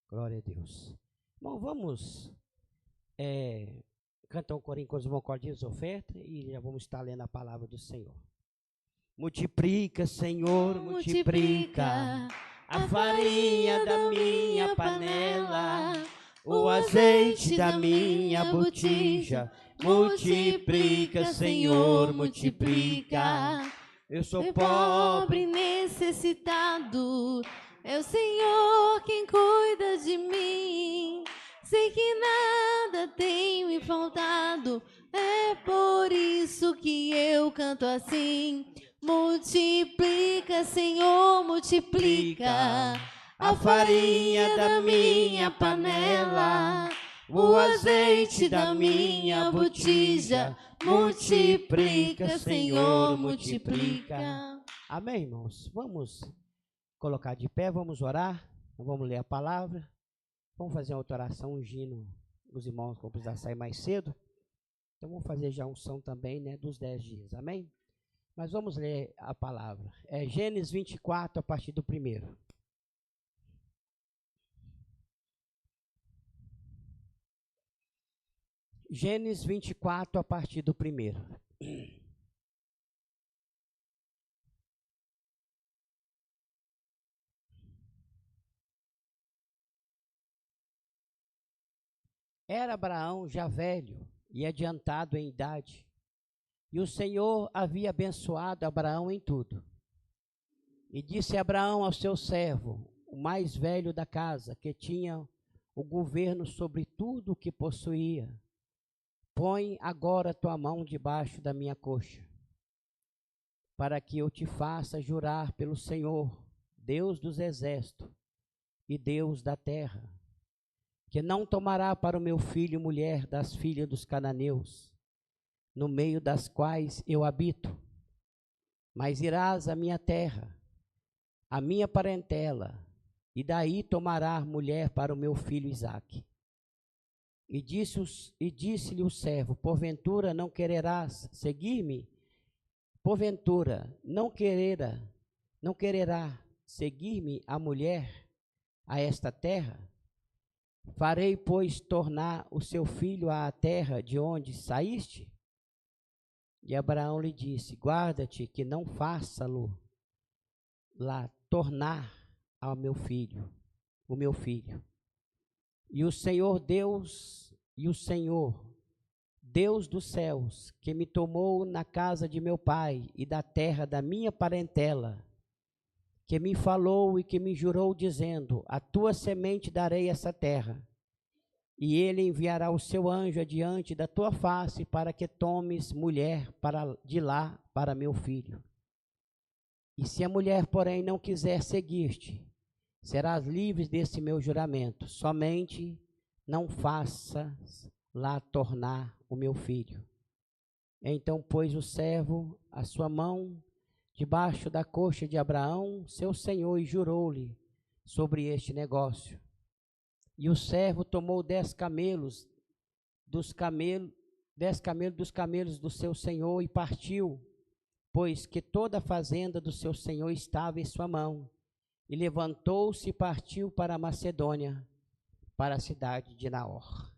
Glória a Deus. Bom, vamos cantar um corinho com os mocodinhos oferta e já vamos estar lendo a palavra do Senhor. Multiplica, Senhor, multiplica a farinha da minha panela, o azeite da minha botija. Multiplica, Senhor, multiplica. Eu sou pobre, necessitado, é o Senhor quem cuida de mim. Sei que nada tem me faltado, é por isso que eu canto assim. Multiplica, Senhor, multiplica a farinha da minha panela, o azeite da minha botija. Multiplica, Senhor, multiplica. Amém, irmãos? Vamos colocar de pé, vamos orar, vamos ler a palavra, vamos fazer uma outra oração ungindo os irmãos que vão precisar sair mais cedo. Então vamos fazer já a unção também, né, dos 10 dias, amém? Mas vamos ler a palavra. É Gênesis 24, a partir do 1º. Gênesis 24, a partir do 1º. Era Abraão já velho e adiantado em idade, e o Senhor havia abençoado Abraão em tudo. E disse Abraão ao seu servo, o mais velho da casa, que tinha o governo sobre tudo o que possuía: põe agora tua mão debaixo da minha coxa, para que eu te faça jurar pelo Senhor, Deus dos exércitos e Deus da terra, que não tomará para o meu filho mulher das filhas dos cananeus, no meio das quais eu habito, mas irás à minha terra, à minha parentela, e daí tomará mulher para o meu filho Isaque. E disse-lhe o servo: porventura não quererás seguir-me? Porventura não quererá seguir-me a mulher a esta terra? Farei, pois, tornar o seu filho à terra de onde saíste? E Abraão lhe disse: guarda-te que não faça-lo lá tornar ao meu filho, o meu filho. E o Senhor Deus dos céus, que me tomou na casa de meu pai e da terra da minha parentela, que me falou e que me jurou, dizendo: a tua semente darei essa terra, e ele enviará o seu anjo adiante da tua face, para que tomes mulher de lá para meu filho. E se a mulher, porém, não quiser seguir-te, serás livre desse meu juramento, somente não faças lá tornar o meu filho. Então pôs o servo a sua mão debaixo da coxa de Abraão, seu senhor, e jurou-lhe sobre este negócio. E o servo tomou 10 camelos dos camelos do seu senhor e partiu, pois que toda a fazenda do seu senhor estava em sua mão. E levantou-se e partiu para a Macedônia, para a cidade de Naor.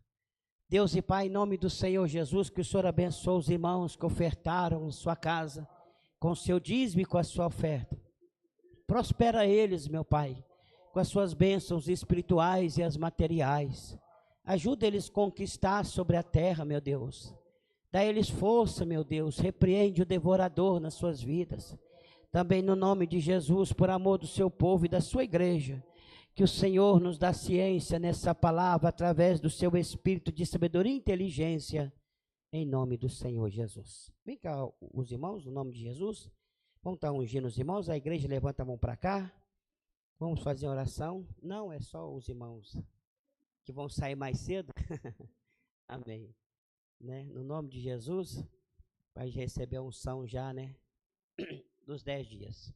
Deus e Pai, em nome do Senhor Jesus, que o Senhor abençoe os irmãos que ofertaram em sua casa, com o seu dízimo e com a sua oferta. Prospera eles, meu Pai, com as suas bênçãos espirituais e as materiais. Ajuda eles a conquistar sobre a terra, meu Deus. Dá eles força, meu Deus. Repreende o devorador nas suas vidas. Também no nome de Jesus, por amor do seu povo e da sua igreja, que o Senhor nos dá ciência nessa palavra, através do seu espírito de sabedoria e inteligência, em nome do Senhor Jesus. Vem cá os irmãos, no nome de Jesus. Vamos estar ungindo os irmãos. A igreja levanta a mão para cá. Vamos fazer uma oração. Não, é só os irmãos que vão sair mais cedo. Amém. Né? No nome de Jesus, vai receber a unção já, né? Dos 10 dias.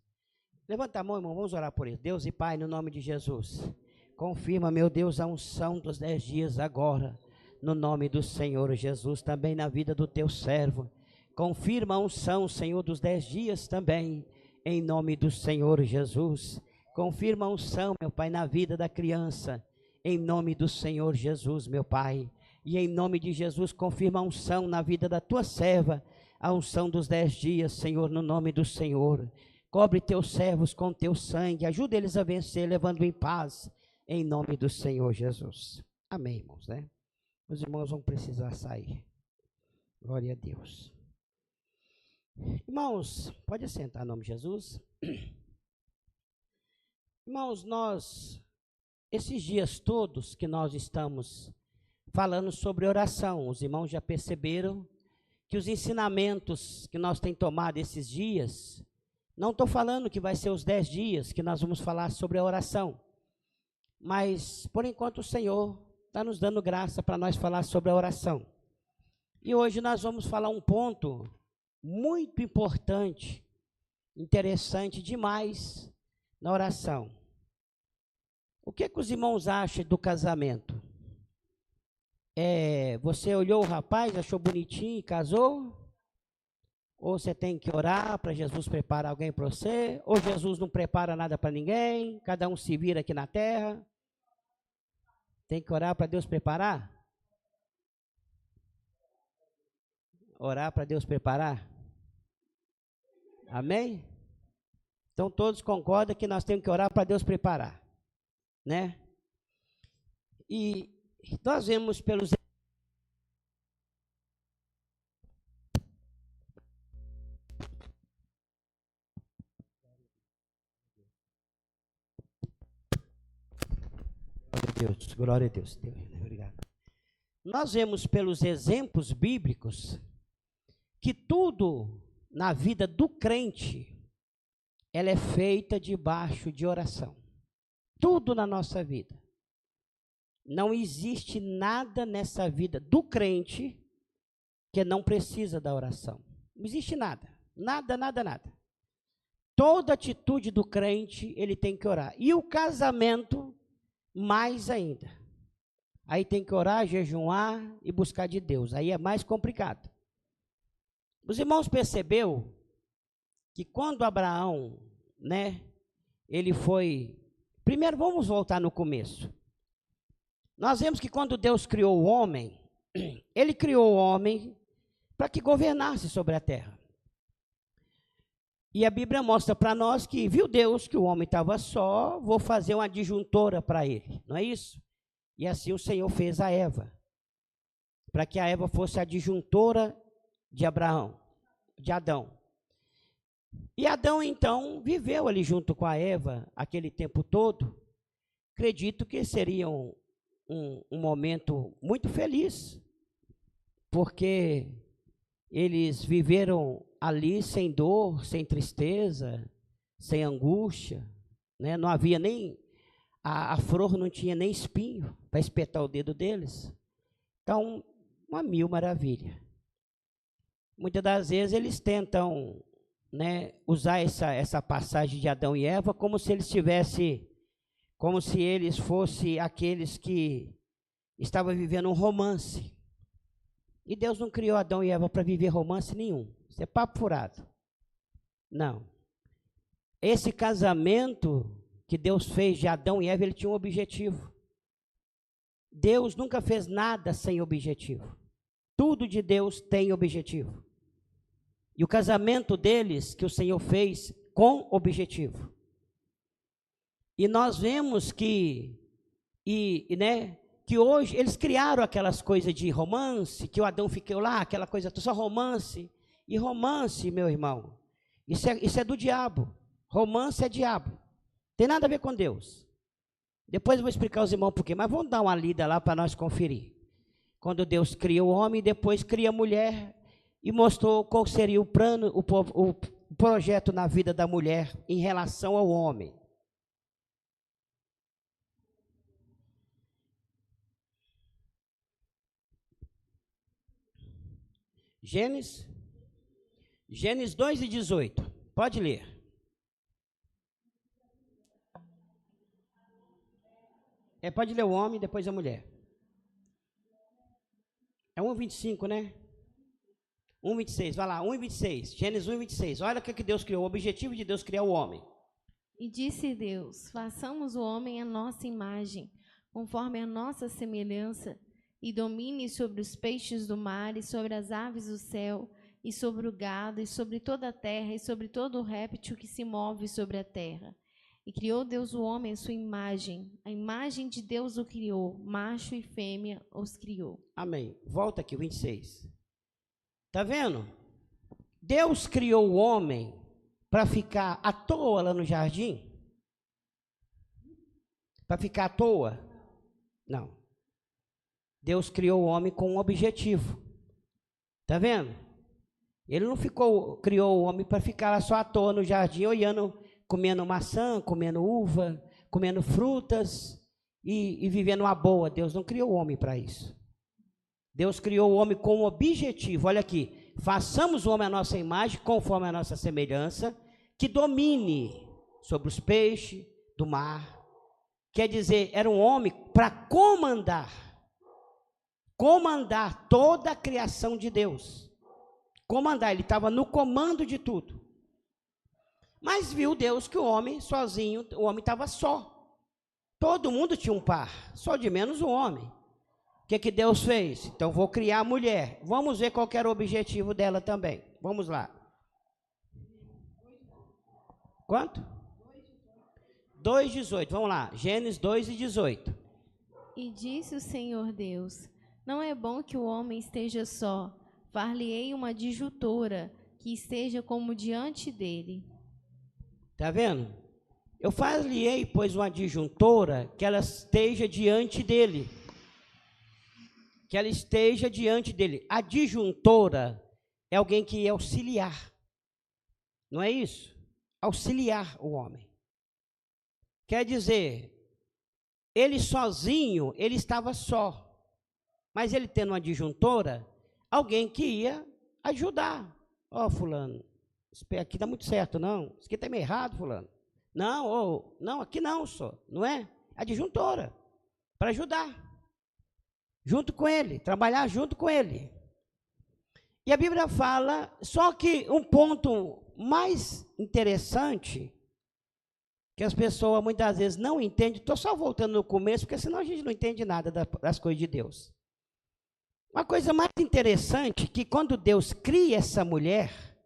Levanta a mão, irmão, vamos orar por isso. Deus e Pai, no nome de Jesus, confirma, meu Deus, a unção dos 10 dias agora, no nome do Senhor Jesus, também na vida do teu servo. Confirma a unção, Senhor, dos 10 dias também, em nome do Senhor Jesus. Confirma a unção, meu Pai, na vida da criança, em nome do Senhor Jesus, meu Pai. E em nome de Jesus, confirma a unção na vida da tua serva, a unção dos 10 dias, Senhor, no nome do Senhor. Cobre teus servos com teu sangue, ajuda eles a vencer, levando em paz, em nome do Senhor Jesus. Amém, irmãos, né? Os irmãos vão precisar sair. Glória a Deus. Irmãos, pode assentar em nome de Jesus. Irmãos, esses dias todos que nós estamos falando sobre oração, os irmãos já perceberam que os ensinamentos que nós temos tomado esses dias, não estou falando que vai ser os 10 dias que nós vamos falar sobre a oração, mas por enquanto o Senhor está nos dando graça para nós falar sobre a oração. E hoje nós vamos falar um ponto muito importante, interessante demais na oração. O que os irmãos acham do casamento? Você olhou o rapaz, achou bonitinho e casou? Ou você tem que orar para Jesus preparar alguém para você? Ou Jesus não prepara nada para ninguém? Cada um se vira aqui na terra? Tem que orar para Deus preparar? Orar para Deus preparar? Amém? Então todos concordam que nós temos que orar para Deus preparar, né? E nós vemos pelos glória a Deus, obrigado. Nós vemos pelos exemplos bíblicos que tudo na vida do crente, ela é feita debaixo de oração. Tudo na nossa vida. Não existe nada nessa vida do crente que não precisa da oração. Não existe nada. Nada. Toda atitude do crente, ele tem que orar. E o casamento, mais ainda. Aí tem que orar, jejuar e buscar de Deus. Aí é mais complicado. Os irmãos percebeu que quando Abraão, né, ele foi... Primeiro vamos voltar no começo. Nós vemos que quando Deus criou o homem, ele criou o homem para que governasse sobre a terra. E a Bíblia mostra para nós que viu Deus que o homem estava só, vou fazer uma adjuntora para ele, não é isso? E assim o Senhor fez a Eva, para que a Eva fosse a adjuntora de Adão. E Adão então viveu ali junto com a Eva aquele tempo todo. Acredito que seria um momento muito feliz, porque eles viveram ali sem dor, sem tristeza, sem angústia, né? Não havia nem, a flor não tinha nem espinho para espetar o dedo deles. Então, uma mil maravilha. Muitas das vezes eles tentam, né, usar essa passagem de Adão e Eva como se eles fossem aqueles que estavam vivendo um romance. E Deus não criou Adão e Eva para viver romance nenhum. Isso é papo furado. Não. Esse casamento que Deus fez de Adão e Eva, ele tinha um objetivo. Deus nunca fez nada sem objetivo. Tudo de Deus tem objetivo. E o casamento deles, que o Senhor fez com objetivo. E nós vemos que hoje eles criaram aquelas coisas de romance, que o Adão ficou lá, aquela coisa, só romance. E romance, meu irmão, isso é do diabo. Romance é diabo. Tem nada a ver com Deus. Depois eu vou explicar aos irmãos por quê, mas vamos dar uma lida lá para nós conferir. Quando Deus cria o homem, depois cria a mulher e mostrou qual seria o plano, o projeto na vida da mulher em relação ao homem. Gênesis 2:18. Pode ler. Pode ler o homem, depois a mulher. É 1:25, né? 1:26, vai lá, 1:26. Gênesis 1:26. Olha o que Deus criou, o objetivo de Deus criar o homem. E disse Deus: façamos o homem à nossa imagem, conforme a nossa semelhança, e domine sobre os peixes do mar, e sobre as aves do céu, e sobre o gado, e sobre toda a terra, e sobre todo o réptil que se move sobre a terra. E criou Deus o homem à sua imagem. A imagem de Deus o criou, macho e fêmea os criou. Amém. Volta aqui, 26. Tá vendo? Deus criou o homem para ficar à toa lá no jardim? Para ficar à toa? Não. Deus criou o homem com um objetivo. Tá vendo? Ele não criou o homem para ficar lá só à toa no jardim, olhando, comendo maçã, comendo uva, comendo frutas e vivendo uma boa. Deus não criou o homem para isso. Deus criou o homem com um objetivo. Olha aqui, façamos o homem à nossa imagem, conforme a nossa semelhança, que domine sobre os peixes do mar. Quer dizer, era um homem para comandar toda a criação de Deus. Comandar, ele estava no comando de tudo. Mas viu Deus que o homem sozinho, o homem estava só. Todo mundo tinha um par, só de menos o homem. O que Deus fez? Então vou criar a mulher. Vamos ver qual era o objetivo dela também. Vamos lá. Quanto? 2:18. Vamos lá. Gênesis 2:18. E disse o Senhor Deus: não é bom que o homem esteja só. Far-lhe-ei uma adjutora que esteja como diante dele. Tá vendo? Eu far-lhe-ei, pois, uma adjuntora que ela esteja diante dele. Que ela esteja diante dele. A adjuntora é alguém que é auxiliar. Não é isso? Auxiliar o homem. Quer dizer, ele sozinho, ele estava só. Mas ele tendo uma adjuntora, alguém que ia ajudar. Ó, fulano, isso aqui está muito certo, não. Isso aqui está meio errado, fulano. Não, não, aqui não, só. Não é? Adjuntora, para ajudar. Junto com ele, trabalhar junto com ele. E a Bíblia fala, só que um ponto mais interessante, que as pessoas muitas vezes não entendem, estou só voltando no começo, porque senão a gente não entende nada das coisas de Deus. Uma coisa mais interessante, que quando Deus cria essa mulher,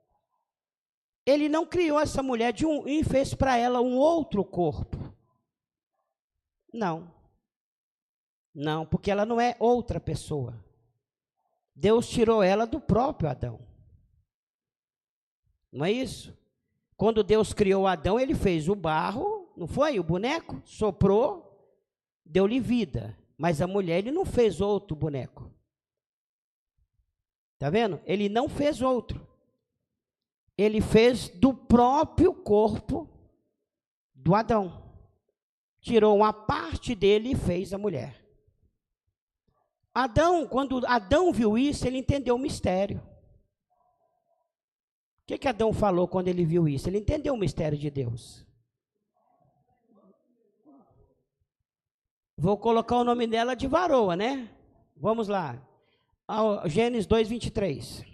Ele não criou essa mulher e fez para ela um outro corpo. Não. Não, porque ela não é outra pessoa. Deus tirou ela do próprio Adão. Não é isso? Quando Deus criou Adão, ele fez o barro, não foi? O boneco, soprou, deu-lhe vida. Mas a mulher, ele não fez outro boneco. Está vendo? Ele não fez outro. Ele fez do próprio corpo do Adão. Tirou uma parte dele e fez a mulher. Quando Adão viu isso, ele entendeu o mistério. O que Adão falou quando ele viu isso? Ele entendeu o mistério de Deus. Vou colocar o nome dela de varoa, né? Vamos lá. Gênesis 2:23.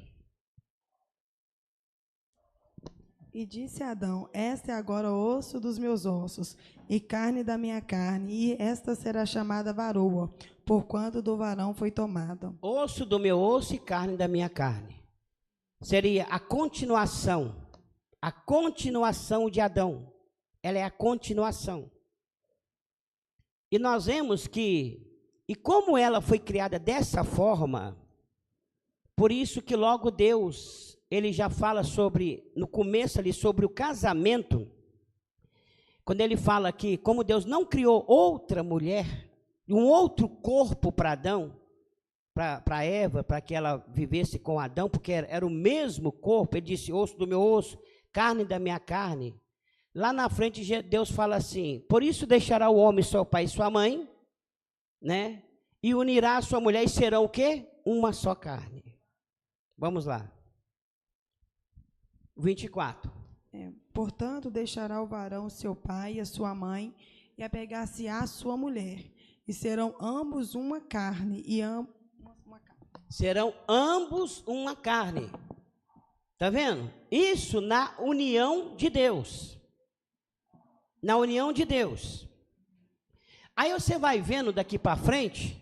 E disse Adão: este é agora osso dos meus ossos e carne da minha carne, e esta será chamada varoa, porquanto do varão foi tomada. Osso do meu osso e carne da minha carne. Seria a continuação de Adão. Ela é a continuação. E nós vemos e como ela foi criada dessa forma, por isso que logo Deus, ele já fala no começo ali, sobre o casamento, quando ele fala que como Deus não criou outra mulher, um outro corpo para Adão, para Eva, para que ela vivesse com Adão, porque era o mesmo corpo, ele disse, osso do meu osso, carne da minha carne. Lá na frente Deus fala assim, por isso deixará o homem seu pai e sua mãe, né? E unirá a sua mulher e serão o quê? Uma só carne. Vamos lá. 24. Portanto, deixará o varão seu pai e a sua mãe, e apegar-se-á à sua mulher, e serão ambos uma carne, Serão ambos uma carne. Está vendo? Isso na união de Deus. Na união de Deus. Aí você vai vendo daqui para frente,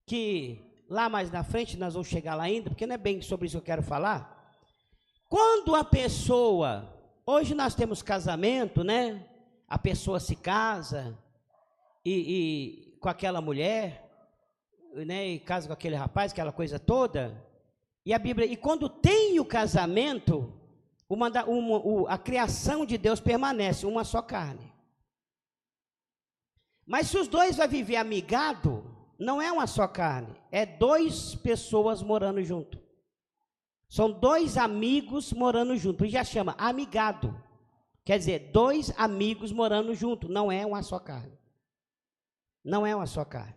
que lá mais na frente, nós vamos chegar lá ainda, porque não é bem sobre isso que eu quero falar. Quando a pessoa, hoje nós temos casamento, né? A pessoa se casa e com aquela mulher, né? E casa com aquele rapaz, aquela coisa toda. E a Bíblia, e quando tem o casamento, a criação de Deus permanece, uma só carne. Mas se os dois vão viver amigado, não é uma só carne, é 2 pessoas morando junto. São 2 amigos morando junto, por isso já chama amigado. Quer dizer, 2 amigos morando junto, não é uma só carne. Não é uma só carne.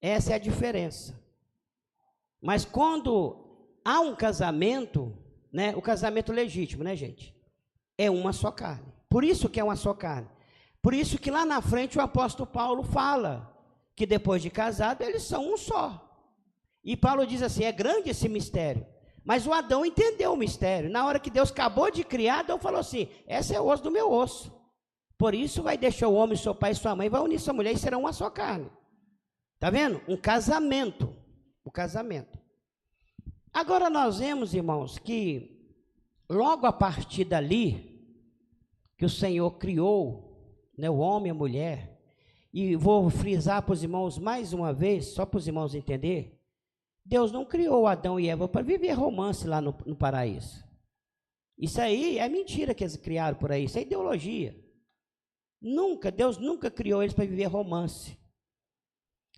Essa é a diferença. Mas quando há um casamento, né, o casamento legítimo, né, gente? É uma só carne. Por isso que é uma só carne. Por isso que lá na frente o apóstolo Paulo fala que depois de casado eles são um só. E Paulo diz assim, é grande esse mistério. Mas o Adão entendeu o mistério. Na hora que Deus acabou de criar, Adão falou assim, essa é o osso do meu osso. Por isso vai deixar o homem, seu pai e sua mãe, vai unir sua mulher e serão uma só carne. Tá vendo? Um casamento. O casamento. Agora nós vemos, irmãos, que logo a partir dali, que o Senhor criou, né, o homem e a mulher, e vou frisar para os irmãos mais uma vez, só para os irmãos entenderem, Deus não criou Adão e Eva para viver romance lá no paraíso. Isso aí é mentira que eles criaram por aí, isso é ideologia. Deus nunca criou eles para viver romance.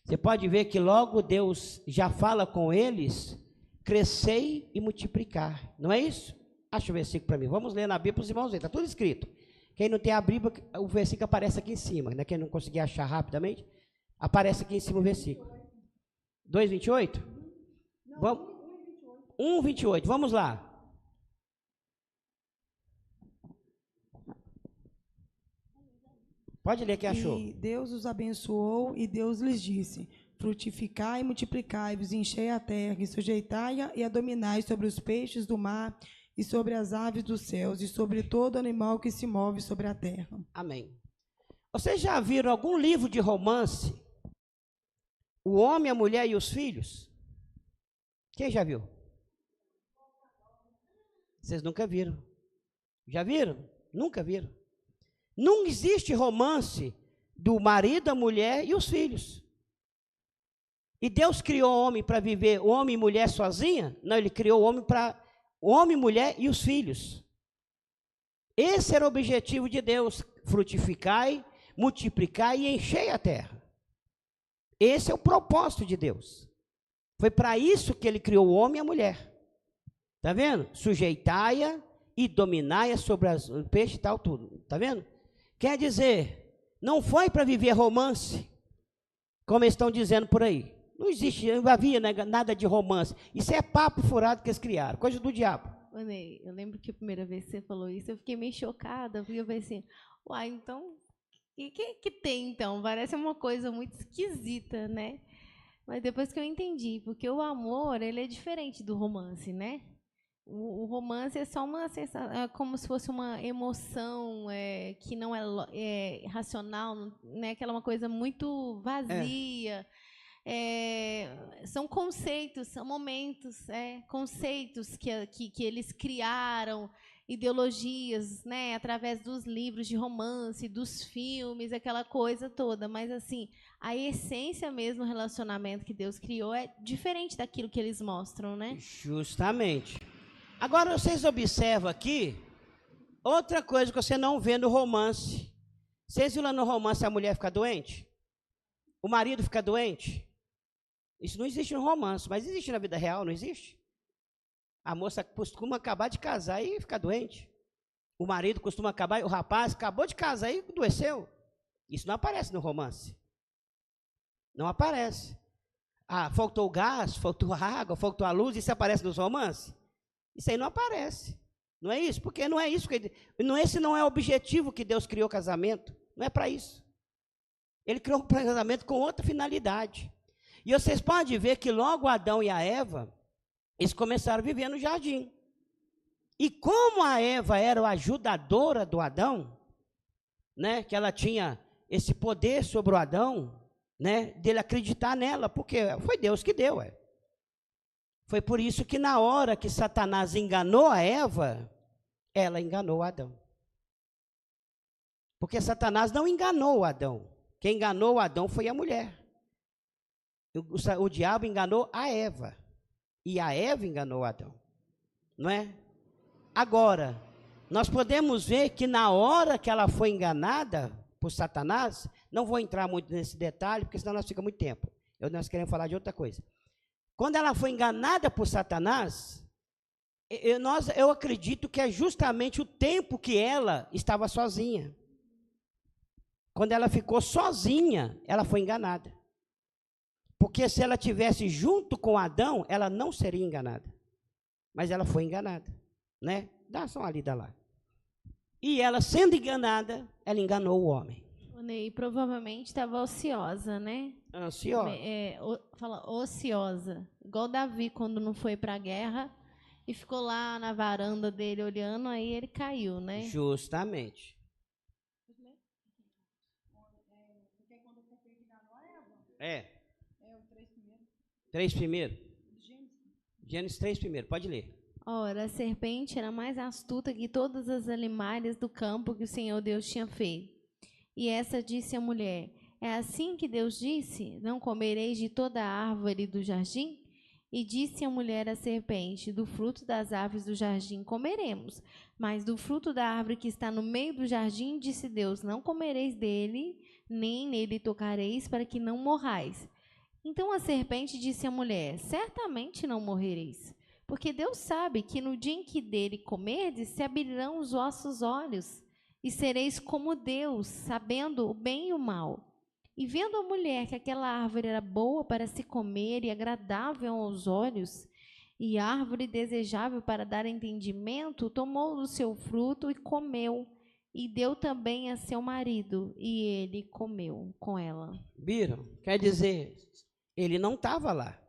Você pode ver que logo Deus já fala com eles, crescei e multiplicar, não é isso? Acha o versículo para mim, vamos ler na Bíblia para os irmãos verem, está tudo escrito. Quem não tem a Bíblia, o versículo aparece aqui em cima, né? Quem não conseguir achar rapidamente, aparece aqui em cima o versículo. 2:28? Vamos, 1:28, vamos lá. Pode ler quem achou. E Deus os abençoou e Deus lhes disse, frutificai e multiplicai-vos, enchei a terra e sujeitai-a e a dominai sobre os peixes do mar e sobre as aves dos céus e sobre todo animal que se move sobre a terra. Amém. Vocês já viram algum livro de romance? O homem, a mulher e os filhos? Quem já viu? Vocês nunca viram. Já viram? Nunca viram. Não existe romance do marido, a mulher e os filhos. E Deus criou o homem para viver, o homem e mulher sozinha? Não, Ele criou o homem para o homem, mulher e os filhos. Esse era o objetivo de Deus, frutificai, multiplicai e enchei a terra. Esse é o propósito de Deus. Foi para isso que Ele criou o homem e a mulher. Está vendo? Sujeitai-a e dominai-a sobre o peixe e tal, tudo. Está vendo? Quer dizer, não foi para viver romance, como eles estão dizendo por aí. Não existe, não havia nada de romance. Isso é papo furado que eles criaram, coisa do diabo. Ney, eu lembro que a primeira vez que você falou isso, eu fiquei meio chocada, porque eu pensei assim, uai, então, o que tem então? Parece uma coisa muito esquisita, né? Mas depois que eu entendi, porque o amor, ele é diferente do romance, né? O romance é só uma sensação, é como se fosse uma emoção que não é racional, né? Aquela uma coisa muito vazia. São conceitos, são momentos, conceitos que eles criaram, ideologias, né? Através dos livros de romance, dos filmes, aquela coisa toda. Mas, assim, a essência mesmo do relacionamento que Deus criou é diferente daquilo que eles mostram, né? Justamente. Agora, vocês observam aqui, outra coisa que você não vê no romance. Vocês viram lá no romance a mulher ficar doente? O marido fica doente? Isso não existe no romance, mas existe na vida real, não existe? A moça costuma acabar de casar e ficar doente. O marido costuma acabar, o rapaz acabou de casar e adoeceu. Isso não aparece no romance. Não aparece. Faltou gás, faltou água, faltou a luz, isso aparece nos romances? Isso aí não aparece. Não é isso? Porque não é isso. Esse não é o objetivo que Deus criou o casamento. Não é para isso. Ele criou o casamento com outra finalidade. E vocês podem ver que logo Adão e a Eva, eles começaram a viver no jardim. E como a Eva era a ajudadora do Adão, né, que ela tinha esse poder sobre o Adão, né, dele acreditar nela, porque foi Deus que deu. Foi por isso que na hora que Satanás enganou a Eva, ela enganou o Adão. Porque Satanás não enganou o Adão. Quem enganou o Adão foi a mulher. O diabo enganou a Eva. E a Eva enganou o Adão. Não é? Agora, nós podemos ver que na hora que ela foi enganada por Satanás, não vou entrar muito nesse detalhe, porque senão nós fica muito tempo. Nós queremos falar de outra coisa. Quando ela foi enganada por Satanás, eu acredito que é justamente o tempo que ela estava sozinha. Quando ela ficou sozinha, ela foi enganada. Porque se ela tivesse junto com Adão, ela não seria enganada. Mas ela foi enganada, né? Dá só uma lida lá. E ela, sendo enganada, ela enganou o homem. E provavelmente estava ociosa, né? Ansiosa. Fala ociosa. Igual Davi, quando não foi para a guerra e ficou lá na varanda dele olhando, aí ele caiu, né? Justamente. Três primeiro. Gênesis 3 primeiro, pode ler. Ora, a serpente era mais astuta que todas as animais do campo que o Senhor Deus tinha feito. E essa disse à mulher: é assim que Deus disse: não comereis de toda a árvore do jardim? E disse a mulher à serpente: do fruto das árvores do jardim comeremos, mas do fruto da árvore que está no meio do jardim, disse Deus: não comereis dele, nem nele tocareis, para que não morrais. Então a serpente disse à mulher: certamente não morrereis, porque Deus sabe que no dia em que dele comerdes, se abrirão os vossos olhos, e sereis como Deus, sabendo o bem e o mal. E vendo a mulher que aquela árvore era boa para se comer e agradável aos olhos, e árvore desejável para dar entendimento, tomou do seu fruto e comeu, e deu também a seu marido, e ele comeu com ela. Viram? Quer dizer, ele não estava lá.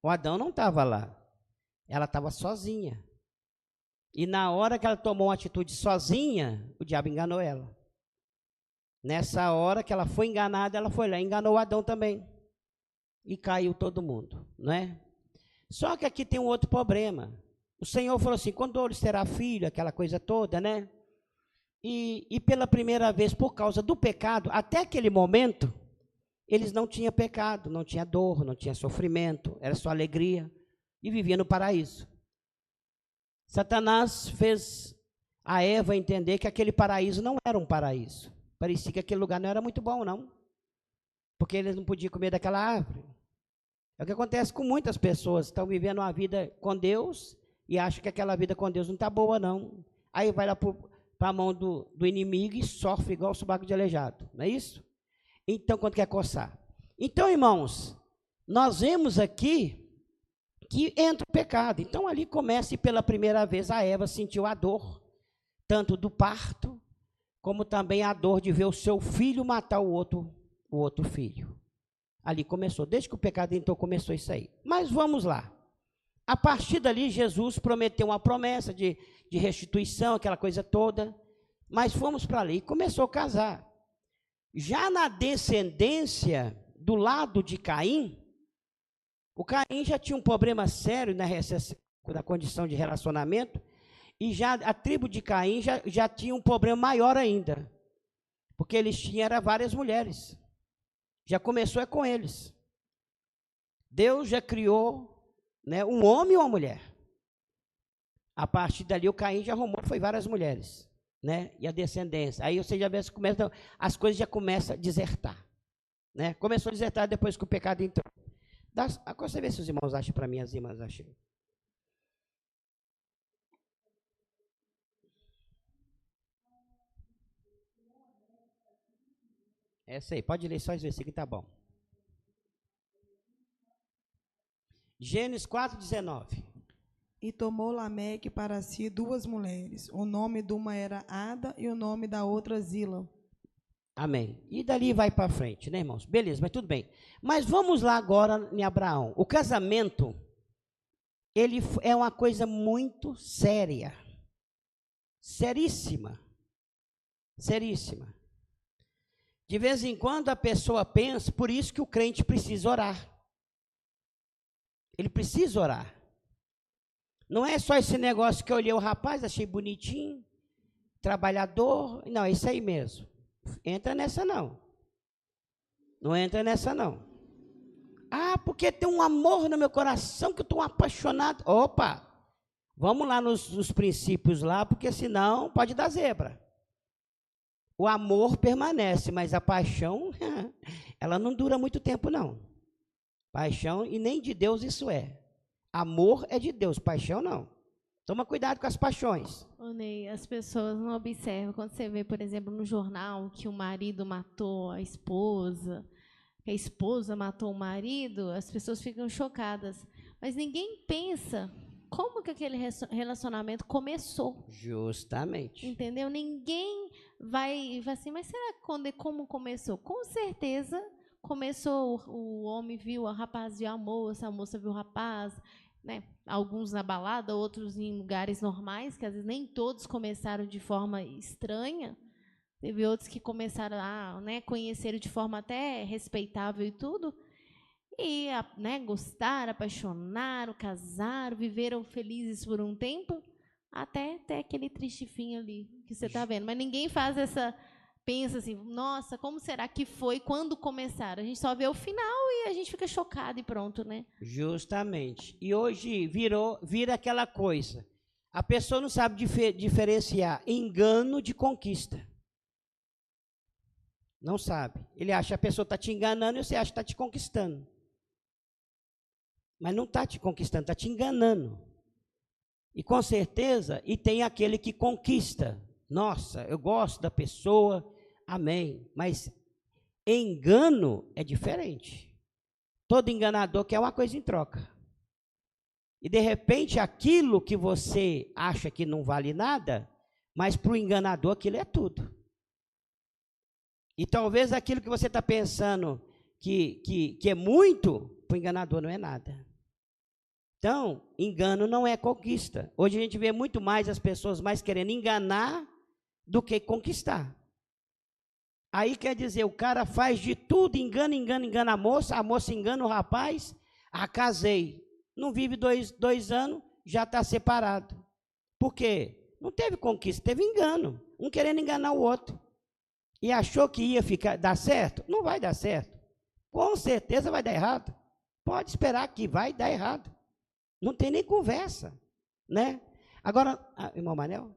O Adão não estava lá. Ela estava sozinha. E na hora que ela tomou uma atitude sozinha, o diabo enganou ela. Nessa hora que ela foi enganada, ela foi lá, enganou o Adão também. E caiu todo mundo, não é? Só que aqui tem um outro problema. O Senhor falou assim: quando eles terá filho, aquela coisa toda, né? E pela primeira vez, por causa do pecado, até aquele momento, eles não tinham pecado, não tinha dor, não tinha sofrimento, era só alegria, e viviam no paraíso. Satanás fez a Eva entender que aquele paraíso não era um paraíso. Parecia que aquele lugar não era muito bom, não. Porque eles não podiam comer daquela árvore. É o que acontece com muitas pessoas, estão vivendo uma vida com Deus e acham que aquela vida com Deus não está boa, não. Aí vai lá para a mão do inimigo e sofre igual o subaco de aleijado, não é isso? Então, quando quer coçar. Então, irmãos, nós vemos aqui que entra o pecado. Então, ali começa, e pela primeira vez a Eva sentiu a dor, tanto do parto, como também a dor de ver o seu filho matar o outro filho. Ali começou, desde que o pecado entrou, começou isso aí. Mas vamos lá. A partir dali, Jesus prometeu uma promessa de restituição, aquela coisa toda. Mas fomos para ali e começou a casar. Já na descendência do lado de Caim, o Caim já tinha um problema sério na condição de relacionamento, e já a tribo de Caim já tinha um problema maior ainda, porque eles tinham várias mulheres. Já começou com eles. Deus já criou, né, um homem e uma mulher. A partir dali o Caim já arrumou, foi várias mulheres, né, e a descendência. Aí você já vê, as coisas já começam a desertar, né? Começou a desertar depois que o pecado entrou. Você vê se os irmãos acham para mim, as irmãs acham. Essa aí, pode ler só esse versículo, tá bom. Gênesis 4:19. E tomou Lameque para si 2 mulheres. O nome de uma era Ada e o nome da outra Zila. Amém. E dali vai para frente, né, irmãos? Beleza, mas tudo bem. Mas vamos lá agora em Abraão. O casamento, ele é uma coisa muito séria. Seríssima. Seríssima. De vez em quando a pessoa pensa, por isso que o crente precisa orar. Ele precisa orar. Não é só esse negócio que eu olhei o rapaz, achei bonitinho, trabalhador. Não, é isso aí mesmo. Entra nessa não. Não entra nessa não. Ah, porque tem um amor no meu coração que eu estou apaixonado. Opa, vamos lá nos princípios lá, porque senão pode dar zebra. O amor permanece, mas a paixão, ela não dura muito tempo não. Paixão, e nem de Deus isso é. Amor é de Deus, paixão não. Toma cuidado com as paixões. Ô, Ney, as pessoas não observam. Quando você vê, por exemplo, no jornal que o marido matou a esposa, que a esposa matou o marido, as pessoas ficam chocadas. Mas ninguém pensa como que aquele relacionamento começou. Justamente. Entendeu? Ninguém vai assim, mas será que como começou? Com certeza começou, o homem viu, a rapaz viu a moça viu o rapaz, né? Alguns na balada, outros em lugares normais, que às vezes nem todos começaram de forma estranha. Teve outros que começaram a, né, conheceram de forma até respeitável e tudo. E, né, gostaram, apaixonaram, casaram, viveram felizes por um tempo, até aquele triste fim ali que você está vendo. Mas ninguém faz pensa assim, nossa, como será que foi quando começaram? A gente só vê o final e a gente fica chocado e pronto, né? Justamente. E hoje vira aquela coisa. A pessoa não sabe diferenciar engano de conquista. Não sabe. Ele acha que a pessoa está te enganando e você acha que está te conquistando. Mas não está te conquistando, está te enganando. E com certeza, e tem aquele que conquista. Nossa, eu gosto da pessoa, amém. Mas engano é diferente. Todo enganador quer uma coisa em troca. E de repente aquilo que você acha que não vale nada, mas para o enganador aquilo é tudo. E talvez aquilo que você está pensando que é muito, para o enganador não é nada. Então, engano não é conquista. Hoje a gente vê muito mais as pessoas mais querendo enganar do que conquistar. Aí quer dizer, o cara faz de tudo, engana a moça engana o rapaz, casei. Não vive dois anos, já está separado. Por quê? Não teve conquista, teve engano. Um querendo enganar o outro. E achou que ia dar certo? Não vai dar certo. Com certeza vai dar errado. Pode esperar que vai dar errado. Não tem nem conversa, né? Agora, irmão Manel?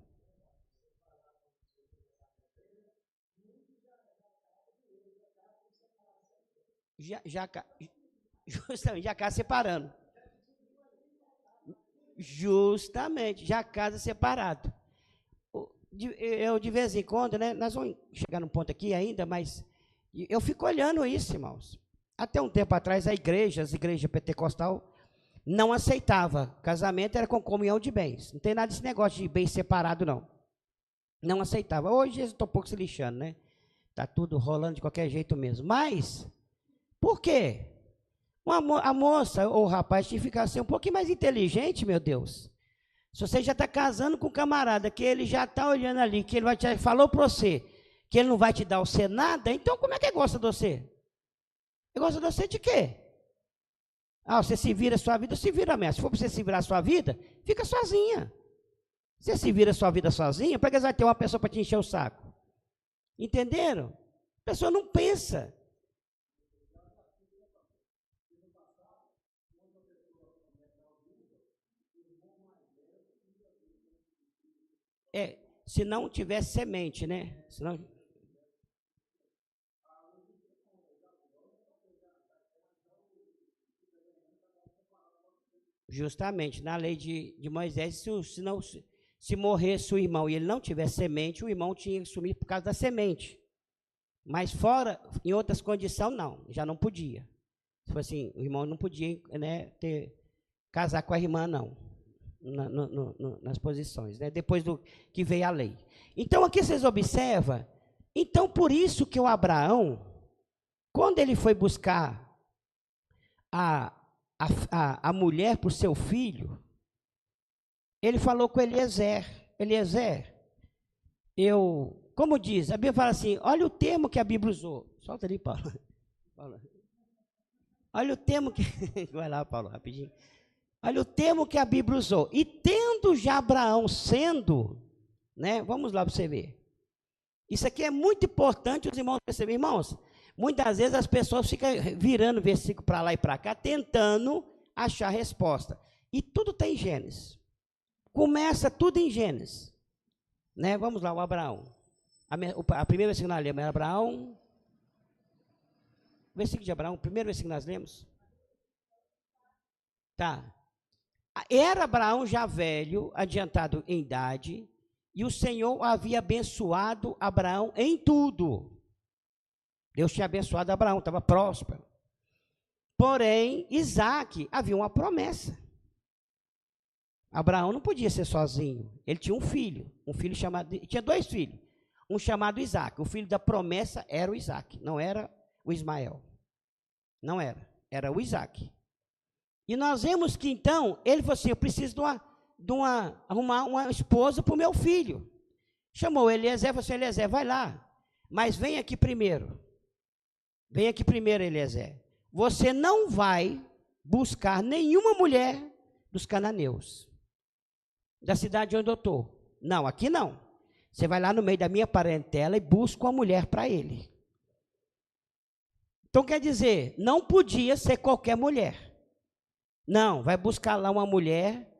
Justamente, já casa separando. Justamente, já casa separado. Eu, de vez em quando, né, nós vamos chegar num ponto aqui ainda, mas eu fico olhando isso, irmãos. Até um tempo atrás, as igrejas pentecostal, não aceitava. Casamento era com comunhão de bens. Não tem nada desse negócio de bens separado, não. Não aceitava. Hoje eu estou um pouco se lixando, né? Está tudo rolando de qualquer jeito mesmo. Mas, por quê? A moça ou o rapaz tinha que ficar assim, um pouquinho mais inteligente, meu Deus. Se você já está casando com um camarada, que ele já está olhando ali, que ele falou para você, que ele não vai te dar você nada, então como é que ele gosta de você? Ele gosta de você de quê? Você se vira a sua vida, se vira mesmo. Se for para você se virar a sua vida, fica sozinha. Você se vira a sua vida sozinha, para que você vai ter uma pessoa para te encher o saco? Entenderam? A pessoa não pensa. Se não tivesse semente, né? Senão... Justamente, na lei de Moisés, se morresse o irmão e ele não tivesse semente, o irmão tinha que sumir por causa da semente. Mas fora, em outras condições, não, já não podia. Se fosse assim, o irmão não podia, né, casar com a irmã, não, nas posições, né, depois que veio a lei. Então, aqui vocês observam, então por isso que o Abraão, quando ele foi buscar a mulher para o seu filho, ele falou com Eliezer, eu como diz, a Bíblia fala assim, olha o termo que a Bíblia usou. Solta ali, Paulo. Olha o termo que... Vai lá, Paulo, rapidinho. Olha o termo que a Bíblia usou. E tendo já Abraão sendo, né? Vamos lá para você ver. Isso aqui é muito importante os irmãos perceberem. Irmãos, muitas vezes as pessoas ficam virando versículo para lá e para cá, tentando achar a resposta. E tudo está em Gênesis. Começa tudo em Gênesis. Né? Vamos lá, o Abraão. A primeira versículo que nós lemos é Abraão. Versículo de Abraão, o primeiro versículo que nós lemos. Tá. Era Abraão já velho, adiantado em idade, e o Senhor havia abençoado Abraão em tudo. Deus tinha abençoado Abraão, estava próspero. Porém, Isaac, havia uma promessa. Abraão não podia ser sozinho. Ele tinha um filho chamado, tinha 2 filhos. Um chamado Isaac. O filho da promessa era o Isaac, não era o Ismael. Não era, era o Isaac. E nós vemos que então, ele falou assim, eu preciso arrumar uma esposa para o meu filho. Chamou Eliezer, falou assim, Eliezer, vai lá, mas vem aqui primeiro. Vem aqui primeiro, Eliezer. Você não vai buscar nenhuma mulher dos cananeus, da cidade onde eu estou. Não, aqui não. Você vai lá no meio da minha parentela e busca uma mulher para ele. Então, quer dizer, não podia ser qualquer mulher. Não, vai buscar lá uma mulher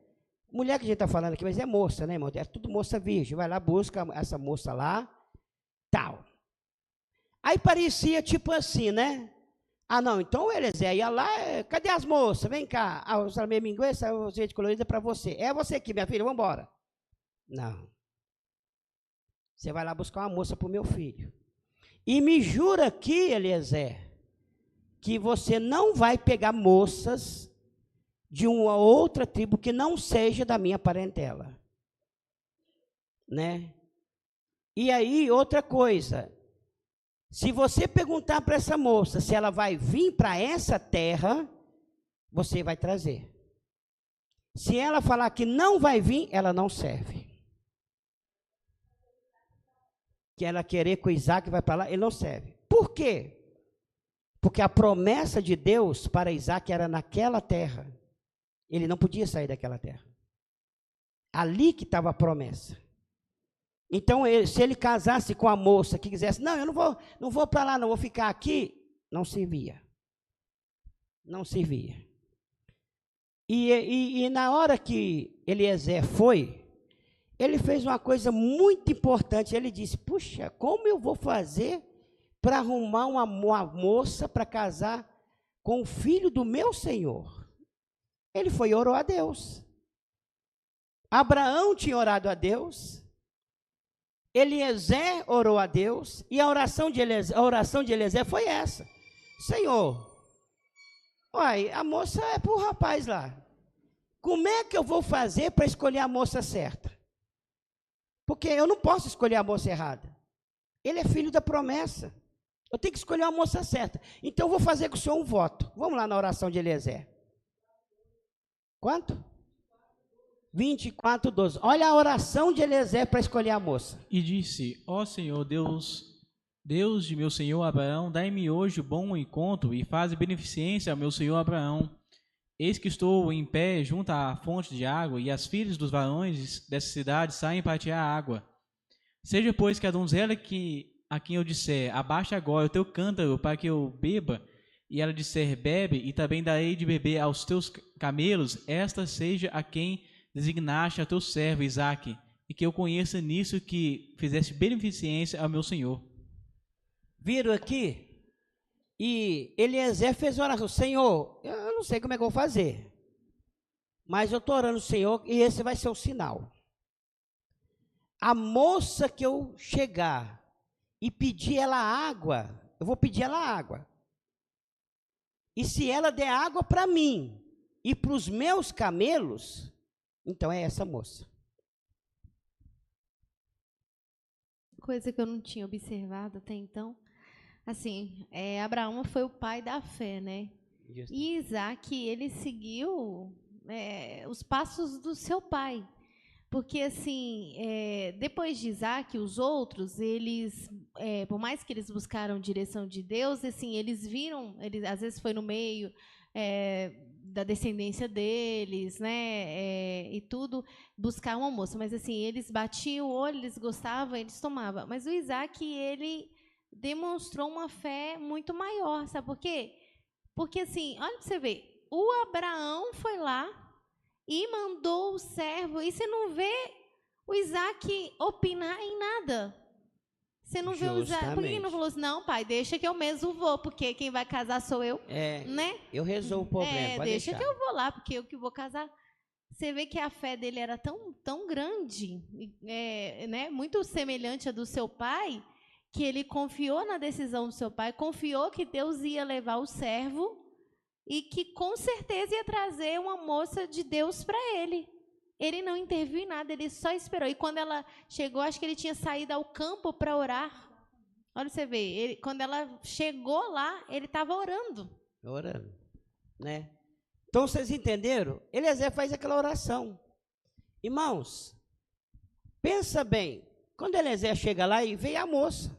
que a gente está falando aqui, mas é moça, né, irmão? É tudo moça virgem. Vai lá, busca essa moça lá, tal. Aí parecia tipo assim, né? Ah, não, então o Eliezer ia lá, cadê as moças? Vem cá. Ah, o salame minguê, essa gente colorida é para você. É você aqui, minha filha, vamos embora. Não. Você vai lá buscar uma moça para o meu filho. E me jura aqui, Eliezer, que você não vai pegar moças de uma outra tribo que não seja da minha parentela. Né? E aí, outra coisa, se você perguntar para essa moça se ela vai vir para essa terra, você vai trazer. Se ela falar que não vai vir, ela não serve. Que ela querer que o Isaac vai para lá, ele não serve. Por quê? Porque a promessa de Deus para Isaac era naquela terra. Ele não podia sair daquela terra. Ali que estava a promessa. Então, se ele casasse com a moça que quisesse, não, eu não vou para lá, não vou ficar aqui, não servia. Não servia. E na hora que Eliezer foi, ele fez uma coisa muito importante. Ele disse, puxa, como eu vou fazer para arrumar uma moça para casar com o filho do meu Senhor? Ele foi e orou a Deus. Abraão tinha orado a Deus. Eliezer orou a Deus. E a oração de Eliezer foi essa. Senhor, uai, a moça é para o rapaz lá. Como é que eu vou fazer para escolher a moça certa? Porque eu não posso escolher a moça errada. Ele é filho da promessa. Eu tenho que escolher a moça certa. Então eu vou fazer com o senhor um voto. Vamos lá na oração de Eliezer. Quanto? 24:12. Olha a oração de Eliezer para escolher a moça. E disse, ó Senhor Deus de meu senhor Abraão, dai-me hoje bom encontro e faze beneficência ao meu senhor Abraão. Eis que estou em pé junto à fonte de água, e as filhas dos varões dessa cidade saem para tirar água. Seja, pois, que a donzela a quem eu disser, abaixa agora o teu cântaro para que eu beba, e ela disser, bebe, e também darei de beber aos teus camelos, esta seja a quem designaste a teu servo Isaque, e que eu conheça nisso que fizeste beneficência ao meu senhor. Viram aqui? E Eliezer fez oração, Senhor, eu não sei como é que eu vou fazer, mas eu estou orando, Senhor, e esse vai ser o sinal. A moça que eu chegar e pedir ela água, eu vou pedir ela água. E se ela der água para mim e para os meus camelos, então é essa moça. Coisa que eu não tinha observado até então. Assim, Abraão foi o pai da fé, né? Just. E Isaac, ele seguiu os passos do seu pai. Porque, assim, depois de Isaac, os outros, eles, por mais que eles buscaram direção de Deus, assim, eles viram, às vezes foi no meio da descendência deles, né, e tudo, buscar uma moça. Mas, assim, eles batiam o olho, eles gostavam, eles tomavam. Mas o Isaac, ele demonstrou uma fé muito maior, sabe por quê? Porque, assim, olha para você ver, o Abraão foi lá e mandou o servo, e você não vê o Isaac opinar em nada. Você não vê o Isaac. Por que ele não falou assim, não, pai, deixa que eu mesmo vou, porque quem vai casar sou eu, né? Eu resolvo o problema, deixa que eu vou lá, porque eu que vou casar. Você vê que a fé dele era tão grande, né, muito semelhante à do seu pai, que ele confiou na decisão do seu pai, confiou que Deus ia levar o servo e que com certeza ia trazer uma moça de Deus para ele. Ele não interviu em nada, ele só esperou. E quando ela chegou, acho que ele tinha saído ao campo para orar. Olha, você vê, quando ela chegou lá, ele estava orando. Orando, né? Então, vocês entenderam? Eliezer faz aquela oração. Irmãos, pensa bem, quando Eliezer chega lá e vem a moça.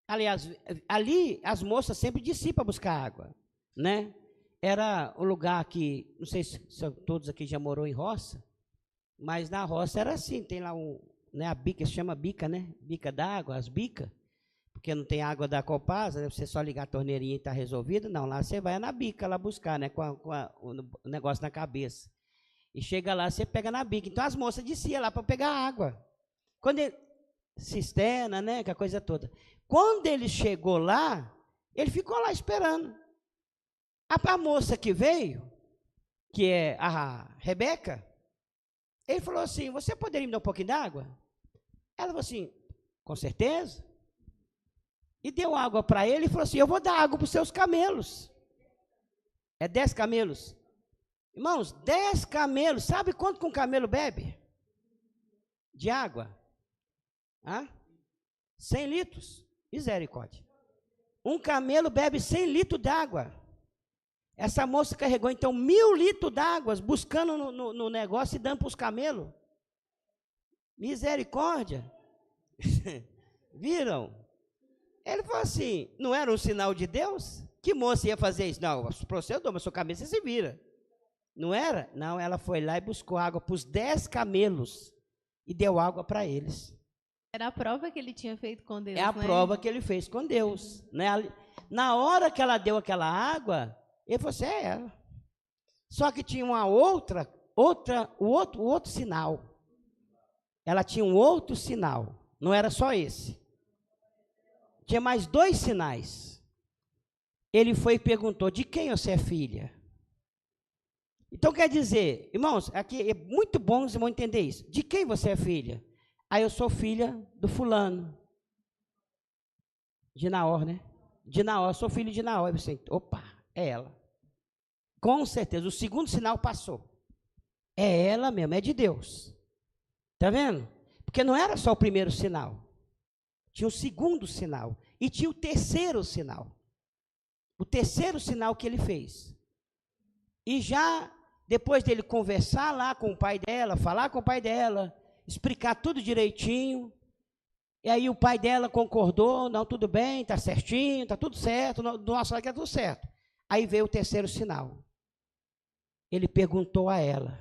Aliás, ali as moças sempre desciam para buscar água, né? Era um lugar que, não sei se todos aqui já morou em roça, mas na roça era assim, tem lá a bica, se chama bica, né? Bica d'água, as bicas, porque não tem água da Copasa, né? Você só ligar a torneirinha e está resolvido. Não, lá você vai na bica lá buscar, né? Com o negócio na cabeça. E chega lá, você pega na bica. Então as moças desciam lá para pegar água. Cisterna, né? Que a coisa toda. Quando ele chegou lá, ele ficou lá esperando. A moça que veio, que é a Rebeca, ele falou assim, você poderia me dar um pouquinho d'água? Ela falou assim, com certeza. E deu água para ele e falou assim, eu vou dar água para os seus camelos. 10 camelos. Irmãos, 10 camelos, sabe quanto que um camelo bebe? De água? 100 litros. Misericórdia. Um camelo bebe 100 litros d'água. Essa moça carregou, então, 1000 litros d'água, buscando no negócio e dando para os camelos. Misericórdia. Viram? Ele falou assim, não era um sinal de Deus? Que moça ia fazer isso? Não, para você eu dou, mas sua cabeça se vira. Não era? Não, ela foi lá e buscou água para os 10 camelos e deu água para eles. Era a prova que ele tinha feito com Deus, É a prova que ele fez com Deus, né? Na hora que ela deu aquela água, ele falou assim, é ela. Só que tinha uma outro sinal. Ela tinha um outro sinal, não era só esse. Tinha mais 2 sinais. Ele foi e perguntou, de quem você é filha? Então quer dizer, irmãos, aqui é muito bom vocês vão entender isso. De quem você é filha? Aí eu sou filha do fulano. De Naor, né? De Naor, sou filho de Naor. Aí você, opa, é ela. Com certeza, o segundo sinal passou. É ela mesmo, é de Deus. Está vendo? Porque não era só o primeiro sinal. Tinha o segundo sinal. E tinha o terceiro sinal. O terceiro sinal que ele fez. E já, depois dele conversar lá com o pai dela, falar com o pai dela, explicar tudo direitinho, e aí o pai dela concordou, não, tudo bem, está certinho, está tudo certo, do nosso lado está tudo certo. Aí veio o terceiro sinal. Ele perguntou a ela,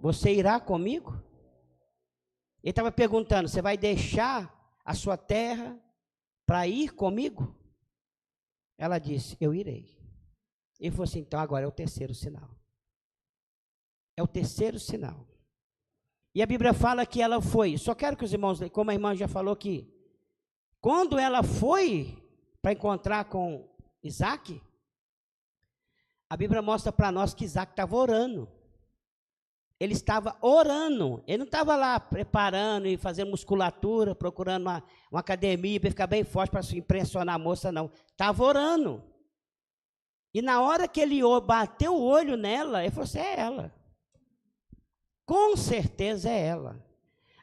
você irá comigo? Ele estava perguntando, você vai deixar a sua terra para ir comigo? Ela disse, eu irei. Ele falou assim, então agora é o terceiro sinal. É o terceiro sinal. E a Bíblia fala que ela foi, só quero que os irmãos, como a irmã já falou aqui, quando ela foi para encontrar com Isaac, a Bíblia mostra para nós que Isaac estava orando. Ele estava orando, ele não estava lá preparando e fazendo musculatura, procurando uma academia para ficar bem forte para impressionar a moça, não. Estava orando. E na hora que ele bateu o olho nela, ele falou assim, é ela. Com certeza é ela.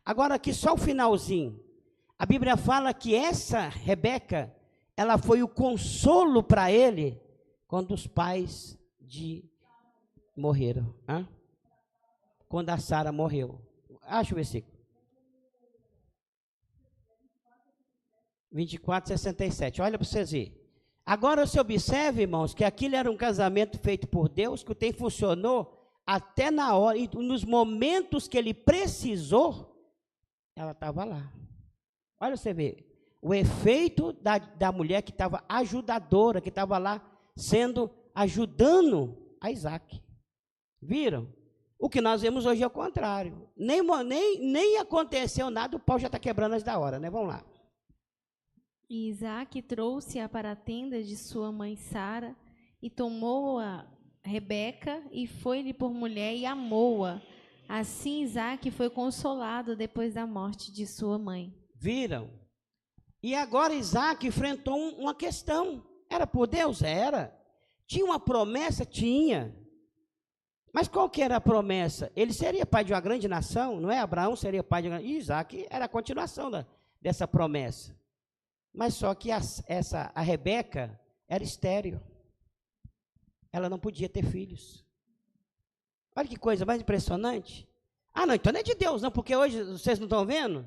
Agora aqui só o finalzinho. A Bíblia fala que essa Rebeca, ela foi o consolo para ele quando os pais morreram. quando a Sara morreu. Acha o versículo. 24:67. Olha para vocês verem. Agora você observa, irmãos, que aquilo era um casamento feito por Deus, que o trem funcionou até na hora, e nos momentos que ele precisou, ela estava lá. Olha você vê, o efeito da mulher que estava ajudadora, que estava lá ajudando a Isaac. Viram? O que nós vemos hoje é o contrário. Nem aconteceu nada, o pau já está quebrando antes da hora, né? Vamos lá. E Isaac trouxe-a para a tenda de sua mãe Sara, e tomou a Rebeca, e foi-lhe por mulher, e amou-a. Assim Isaac foi consolado depois da morte de sua mãe. Viram? E agora Isaac enfrentou uma questão. Era por Deus? Era. Tinha uma promessa? Tinha. Mas qual que era a promessa? Ele seria pai de uma grande nação, não é? Abraão seria pai de uma grande... E Isaac era a continuação dessa promessa. Mas só que a Rebeca era estéril. Ela não podia ter filhos. Olha que coisa mais impressionante. Ah, não, então não é de Deus, não, porque hoje vocês não estão vendo?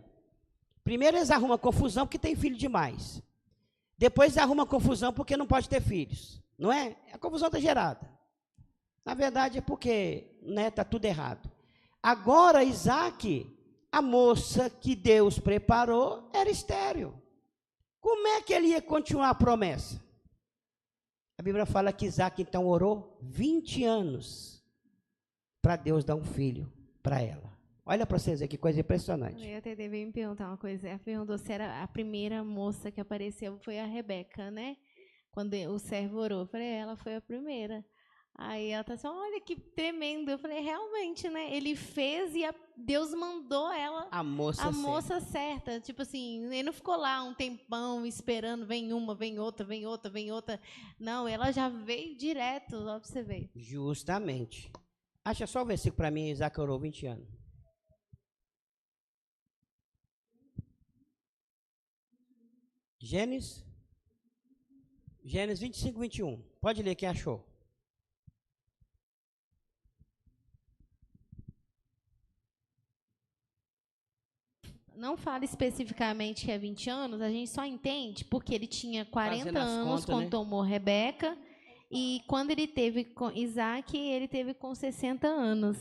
Primeiro eles arrumam confusão porque tem filho demais. Depois arrumam confusão porque não pode ter filhos. Não é? A confusão está gerada. Na verdade é porque está tudo errado. Agora Isaac, a moça que Deus preparou, era estéril. Como é que ele ia continuar a promessa? A Bíblia fala que Isaac então orou 20 anos para Deus dar um filho para ela. Olha para vocês aqui, que coisa impressionante. Eu até devia me perguntar uma coisa. Ela perguntou se era a primeira moça que apareceu, foi a Rebeca, né? Quando o servo orou. Eu falei, ela foi a primeira. Aí ela tá assim, olha que tremendo. Eu falei, realmente, né? Ele fez e Deus mandou ela, a moça certa. Tipo assim, ele não ficou lá um tempão esperando, vem uma, vem outra, vem outra, vem outra. Não, ela já veio direto, lá para você ver. Justamente. Acha só o versículo para mim, Isaac orou 20 anos. Gênesis 25, 21. Pode ler quem achou. Não fala especificamente que é 20 anos, a gente só entende porque ele tinha 40 anos contas, quando né? tomou Rebeca, e quando ele teve com Isaac, ele teve com 60 anos.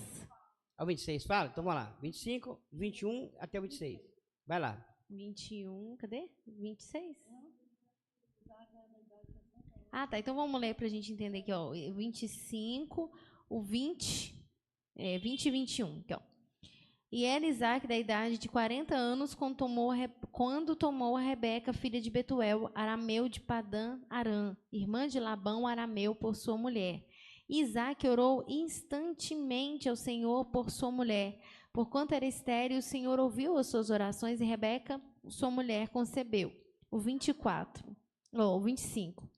O 26 fala? Então vamos lá. 25, 21 até o 26. Vai lá. 21, cadê? 26? Ah, tá. Então vamos ler para a gente entender aqui, ó. 25, o 20 e 21. Aqui, ó. E era Isaac da idade de 40 anos quando tomou a Rebeca, filha de Betuel, arameu de Padã Arã, irmã de Labão arameu, por sua mulher. Isaac orou instantemente ao Senhor por sua mulher. Porquanto era estéril, o Senhor ouviu as suas orações e Rebeca, sua mulher, concebeu. O 24. O 25.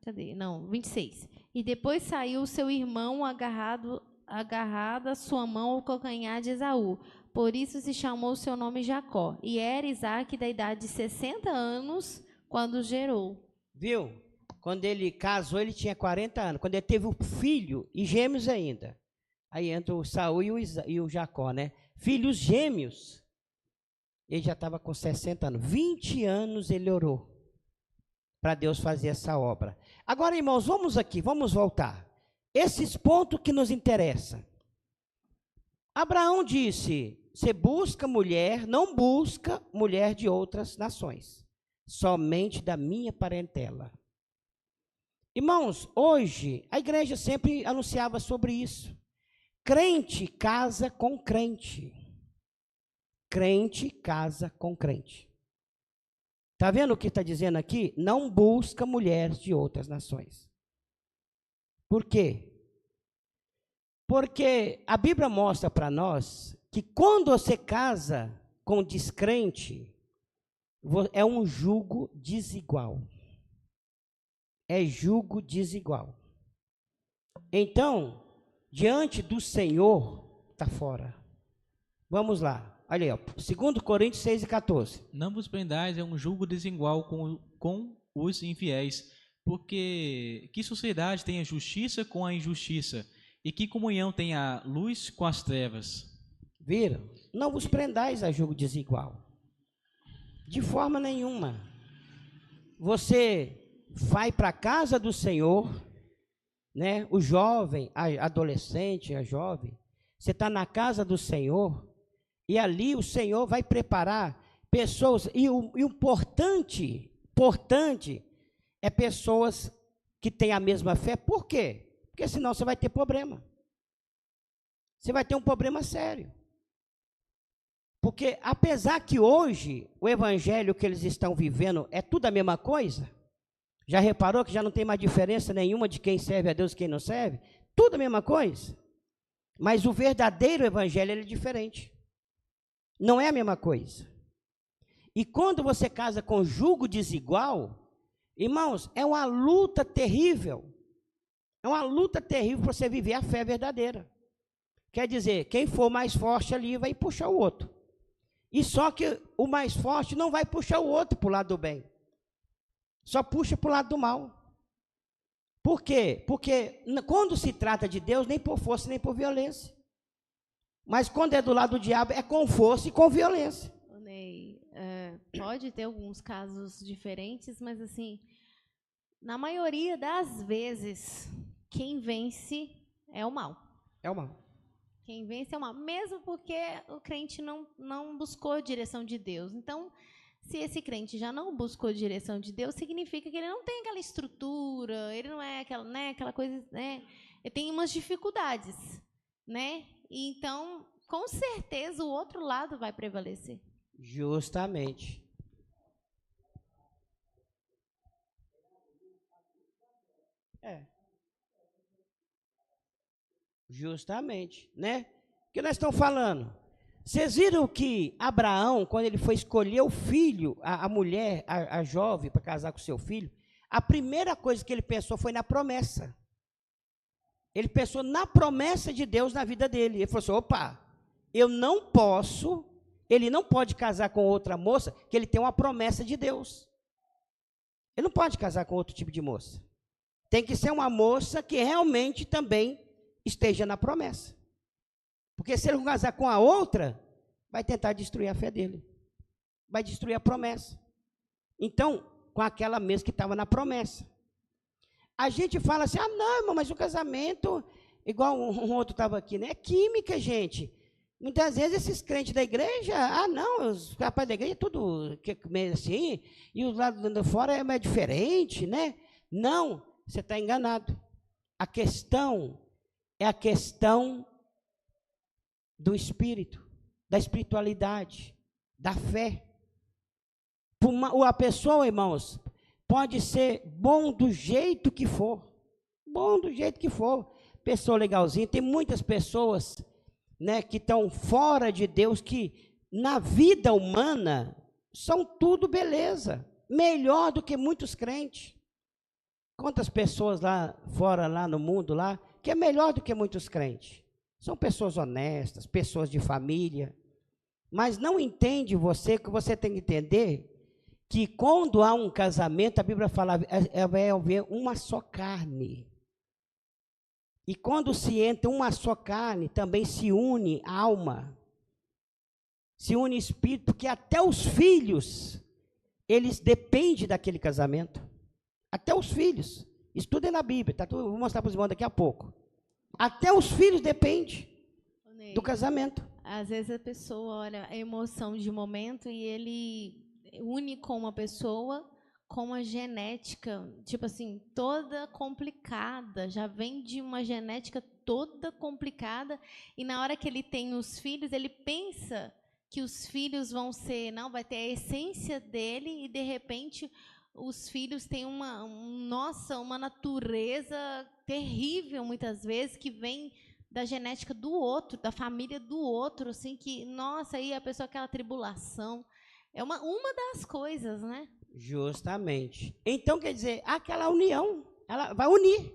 Cadê? Não, 26. E depois saiu seu irmão agarrada sua mão ao calcanhar de Esaú. Por isso se chamou seu nome Jacó. E era Isaac da idade de 60 anos quando gerou. Viu? Quando ele casou, ele tinha 40 anos. Quando ele teve o filho, e gêmeos ainda. Aí entra o Saul e o Jacó, né? Filhos gêmeos. Ele já estava com 60 anos. 20 anos ele orou para Deus fazer essa obra. Agora, irmãos, vamos voltar. Esses pontos que nos interessam. Abraão disse, você busca mulher, não busca mulher de outras nações, somente da minha parentela. Irmãos, hoje, a igreja sempre anunciava sobre isso. Crente casa com crente. Crente casa com crente. Está vendo o que está dizendo aqui? Não busca mulheres de outras nações. Por quê? Porque a Bíblia mostra para nós que quando você casa com descrente, é um jugo desigual. É jugo desigual. Então, diante do Senhor, está fora. Vamos lá. Olha aí, ó, 2 Coríntios 6:14. Não vos prendais é um jugo desigual com os infiéis, porque que sociedade tem a justiça com a injustiça? E que comunhão tem a luz com as trevas? Viram? Não vos prendais a julgo desigual. De forma nenhuma. Você vai para a casa do Senhor, né? O jovem, a adolescente, a jovem, você está na casa do Senhor, e ali o Senhor vai preparar pessoas, e o importante é pessoas que têm a mesma fé. Por quê? Porque senão você vai ter problema. Você vai ter um problema sério. Porque apesar que hoje o evangelho que eles estão vivendo é tudo a mesma coisa, já reparou que já não tem mais diferença nenhuma de quem serve a Deus e quem não serve? Tudo a mesma coisa. Mas o verdadeiro evangelho ele é diferente. Não é a mesma coisa. E quando você casa com julgo desigual, irmãos, é uma luta terrível. É uma luta terrível para você viver a fé verdadeira. Quer dizer, quem for mais forte ali vai puxar o outro. E só que o mais forte não vai puxar o outro para o lado do bem. Só puxa para o lado do mal. Por quê? Porque quando se trata de Deus, nem por força, nem por violência. Mas quando é do lado do diabo, é com força e com violência. Ney, pode ter alguns casos diferentes, mas assim, na maioria das vezes, quem vence é o mal. É o mal. Quem vence é o mal, mesmo porque o crente não buscou a direção de Deus. Então, se esse crente já não buscou a direção de Deus, significa que ele não tem aquela estrutura, ele não é aquela, né, aquela coisa, né? Ele tem umas dificuldades, né? E então, com certeza, o outro lado vai prevalecer. Justamente. Justamente, né? O que nós estamos falando? Vocês viram que Abraão, quando ele foi escolher o filho, a mulher, a jovem, para casar com seu filho, a primeira coisa que ele pensou foi na promessa. Ele pensou na promessa de Deus na vida dele. Ele falou assim, opa, eu não posso, ele não pode casar com outra moça, que ele tem uma promessa de Deus. Ele não pode casar com outro tipo de moça. Tem que ser uma moça que realmente também esteja na promessa. Porque se ele casar com a outra, vai tentar destruir a fé dele. Vai destruir a promessa. Então, com aquela mesma que estava na promessa. A gente fala assim, não, irmão, mas o casamento, igual um outro estava aqui, né? É química, gente. Muitas vezes esses crentes da igreja, não, os rapazes da igreja é tudo meio assim, e os lados de fora é mais diferente, né? Não, você está enganado. A questão é a questão do espírito, da espiritualidade, da fé. A pessoa, irmãos, pode ser bom do jeito que for. Bom do jeito que for. Pessoa legalzinha. Tem muitas pessoas, né, que estão fora de Deus, que na vida humana são tudo beleza. Melhor do que muitos crentes. Quantas pessoas lá fora, lá no mundo, lá, que é melhor do que muitos crentes. São pessoas honestas, pessoas de família. Mas não entende você, que você tem que entender que quando há um casamento, a Bíblia fala, vai haver uma só carne. E quando se entra uma só carne, também se une alma, se une espírito, porque até os filhos, eles dependem daquele casamento. Até os filhos. Estudem na Bíblia, tá? Vou mostrar para os irmãos daqui a pouco. Até os filhos dependem do casamento. Às vezes a pessoa olha a emoção de momento e ele une com uma pessoa com uma genética, tipo assim, toda complicada, já vem de uma genética toda complicada, e na hora que ele tem os filhos, ele pensa que os filhos vão ser, não, vai ter a essência dele, e de repente os filhos têm uma natureza terrível, muitas vezes, que vem da genética do outro, da família do outro, assim, que, nossa, aí a pessoa, aquela tribulação, é uma das coisas, né? Justamente. Então, quer dizer, aquela união, ela vai unir.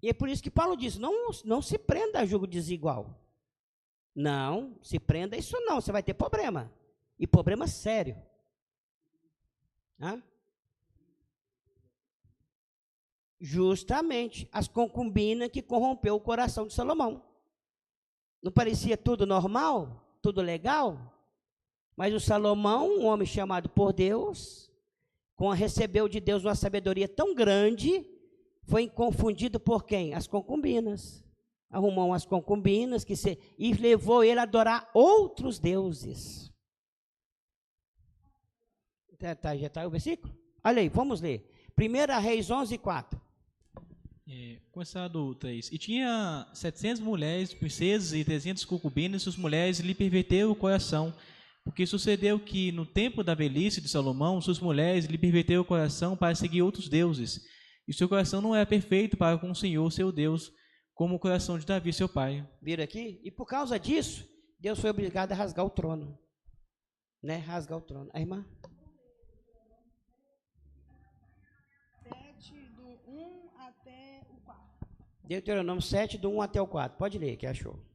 E é por isso que Paulo diz, não se prenda a julgo desigual. Não, se prenda a isso não, você vai ter problema. E problema sério. Hã? Justamente, as concubinas que corrompeu o coração de Salomão. Não parecia tudo normal? Tudo legal? Mas o Salomão, um homem chamado por Deus, recebeu de Deus uma sabedoria tão grande, foi confundido por quem? As concubinas. Arrumou umas concubinas e levou ele a adorar outros deuses. Já está o versículo? Olha aí, vamos ler. 1 Reis 11:4. Começar do 3. E tinha 700 mulheres, princesas e 300 concubinas, e suas mulheres lhe perverteram o coração. Porque sucedeu que, no tempo da velhice de Salomão, suas mulheres lhe perverteram o coração para seguir outros deuses. E seu coração não era perfeito para com o Senhor, seu Deus, como o coração de Davi, seu pai. Viram aqui? E por causa disso, Deus foi obrigado a rasgar o trono. Né? Rasgar o trono. A irmã? 7, do 1 até o 4. Deuteronômio 7, do 1 até o 4. Pode ler, que achou.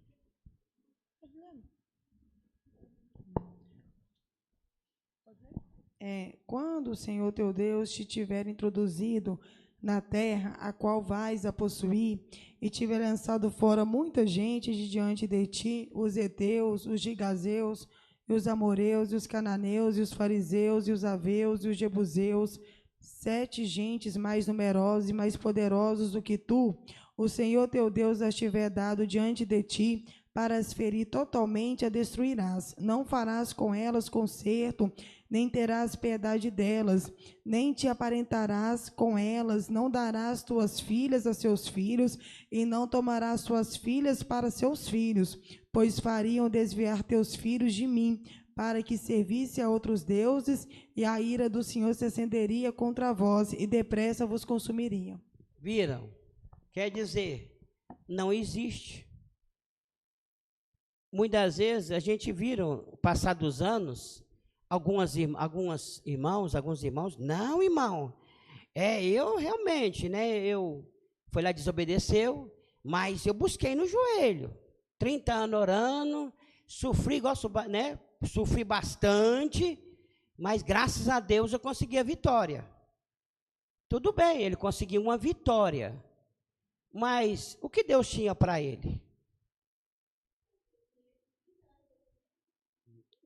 Quando o Senhor teu Deus te tiver introduzido na terra a qual vais a possuir, e tiver lançado fora muita gente de diante de ti, os heteus, os gigazeus, e os amoreus, e os cananeus, e os fariseus, e os aveus, e os jebuseus, 7 gentes mais numerosos e mais poderosos do que tu, o Senhor teu Deus as tiver dado diante de ti, para as ferir totalmente a destruirás. Não farás com elas conserto, nem terás piedade delas, nem te aparentarás com elas, não darás tuas filhas a seus filhos, e não tomarás tuas filhas para seus filhos, pois fariam desviar teus filhos de mim, para que servisse a outros deuses, e a ira do Senhor se acenderia contra vós, e depressa vos consumiria. Viram? Quer dizer, não existe. Muitas vezes a gente viram, passar dos anos, alguns irmãos, não, irmão, eu realmente, né, eu fui lá, desobedeceu, mas eu busquei no joelho, 30 anos orando, sofri bastante, mas graças a Deus eu consegui a vitória. Tudo bem, ele conseguiu uma vitória, mas o que Deus tinha para ele?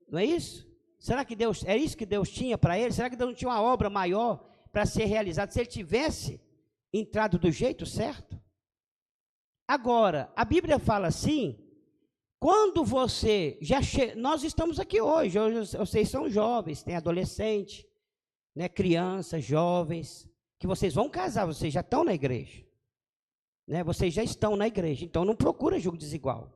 Não é isso? Será que é isso que Deus tinha para ele? Será que Deus não tinha uma obra maior para ser realizada se ele tivesse entrado do jeito certo? Agora, a Bíblia fala assim, quando você nós estamos aqui hoje vocês são jovens, tem adolescente, né, crianças, jovens, que vocês vão casar, vocês já estão na igreja, né, vocês já estão na igreja, então não procura julgo desigual.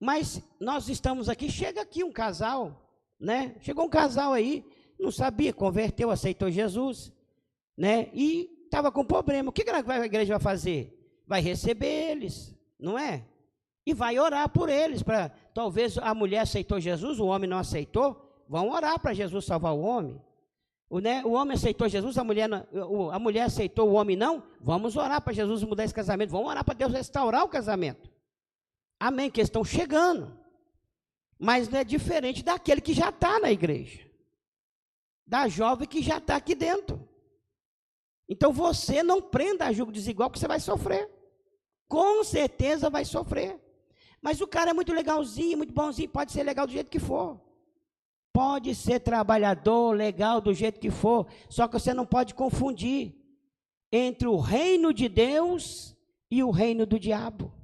Mas nós estamos aqui, chega aqui um casal, né? Chegou um casal aí, não sabia, converteu, aceitou Jesus, né? E estava com problema. O que a igreja vai fazer? Vai receber eles, não é? E vai orar por eles, para talvez a mulher aceitou Jesus, o homem não aceitou, vão orar para Jesus salvar o homem. O homem aceitou Jesus, a mulher aceitou o homem não, vamos orar para Jesus mudar esse casamento, vamos orar para Deus restaurar o casamento. Amém, que eles estão chegando, mas não é diferente daquele que já está na igreja, da jovem que já está aqui dentro. Então você não prenda a julgo desigual, que você vai sofrer, com certeza vai sofrer, mas o cara é muito legalzinho, muito bonzinho, pode ser legal do jeito que for, pode ser trabalhador, legal do jeito que for, só que você não pode confundir entre o reino de Deus e o reino do diabo.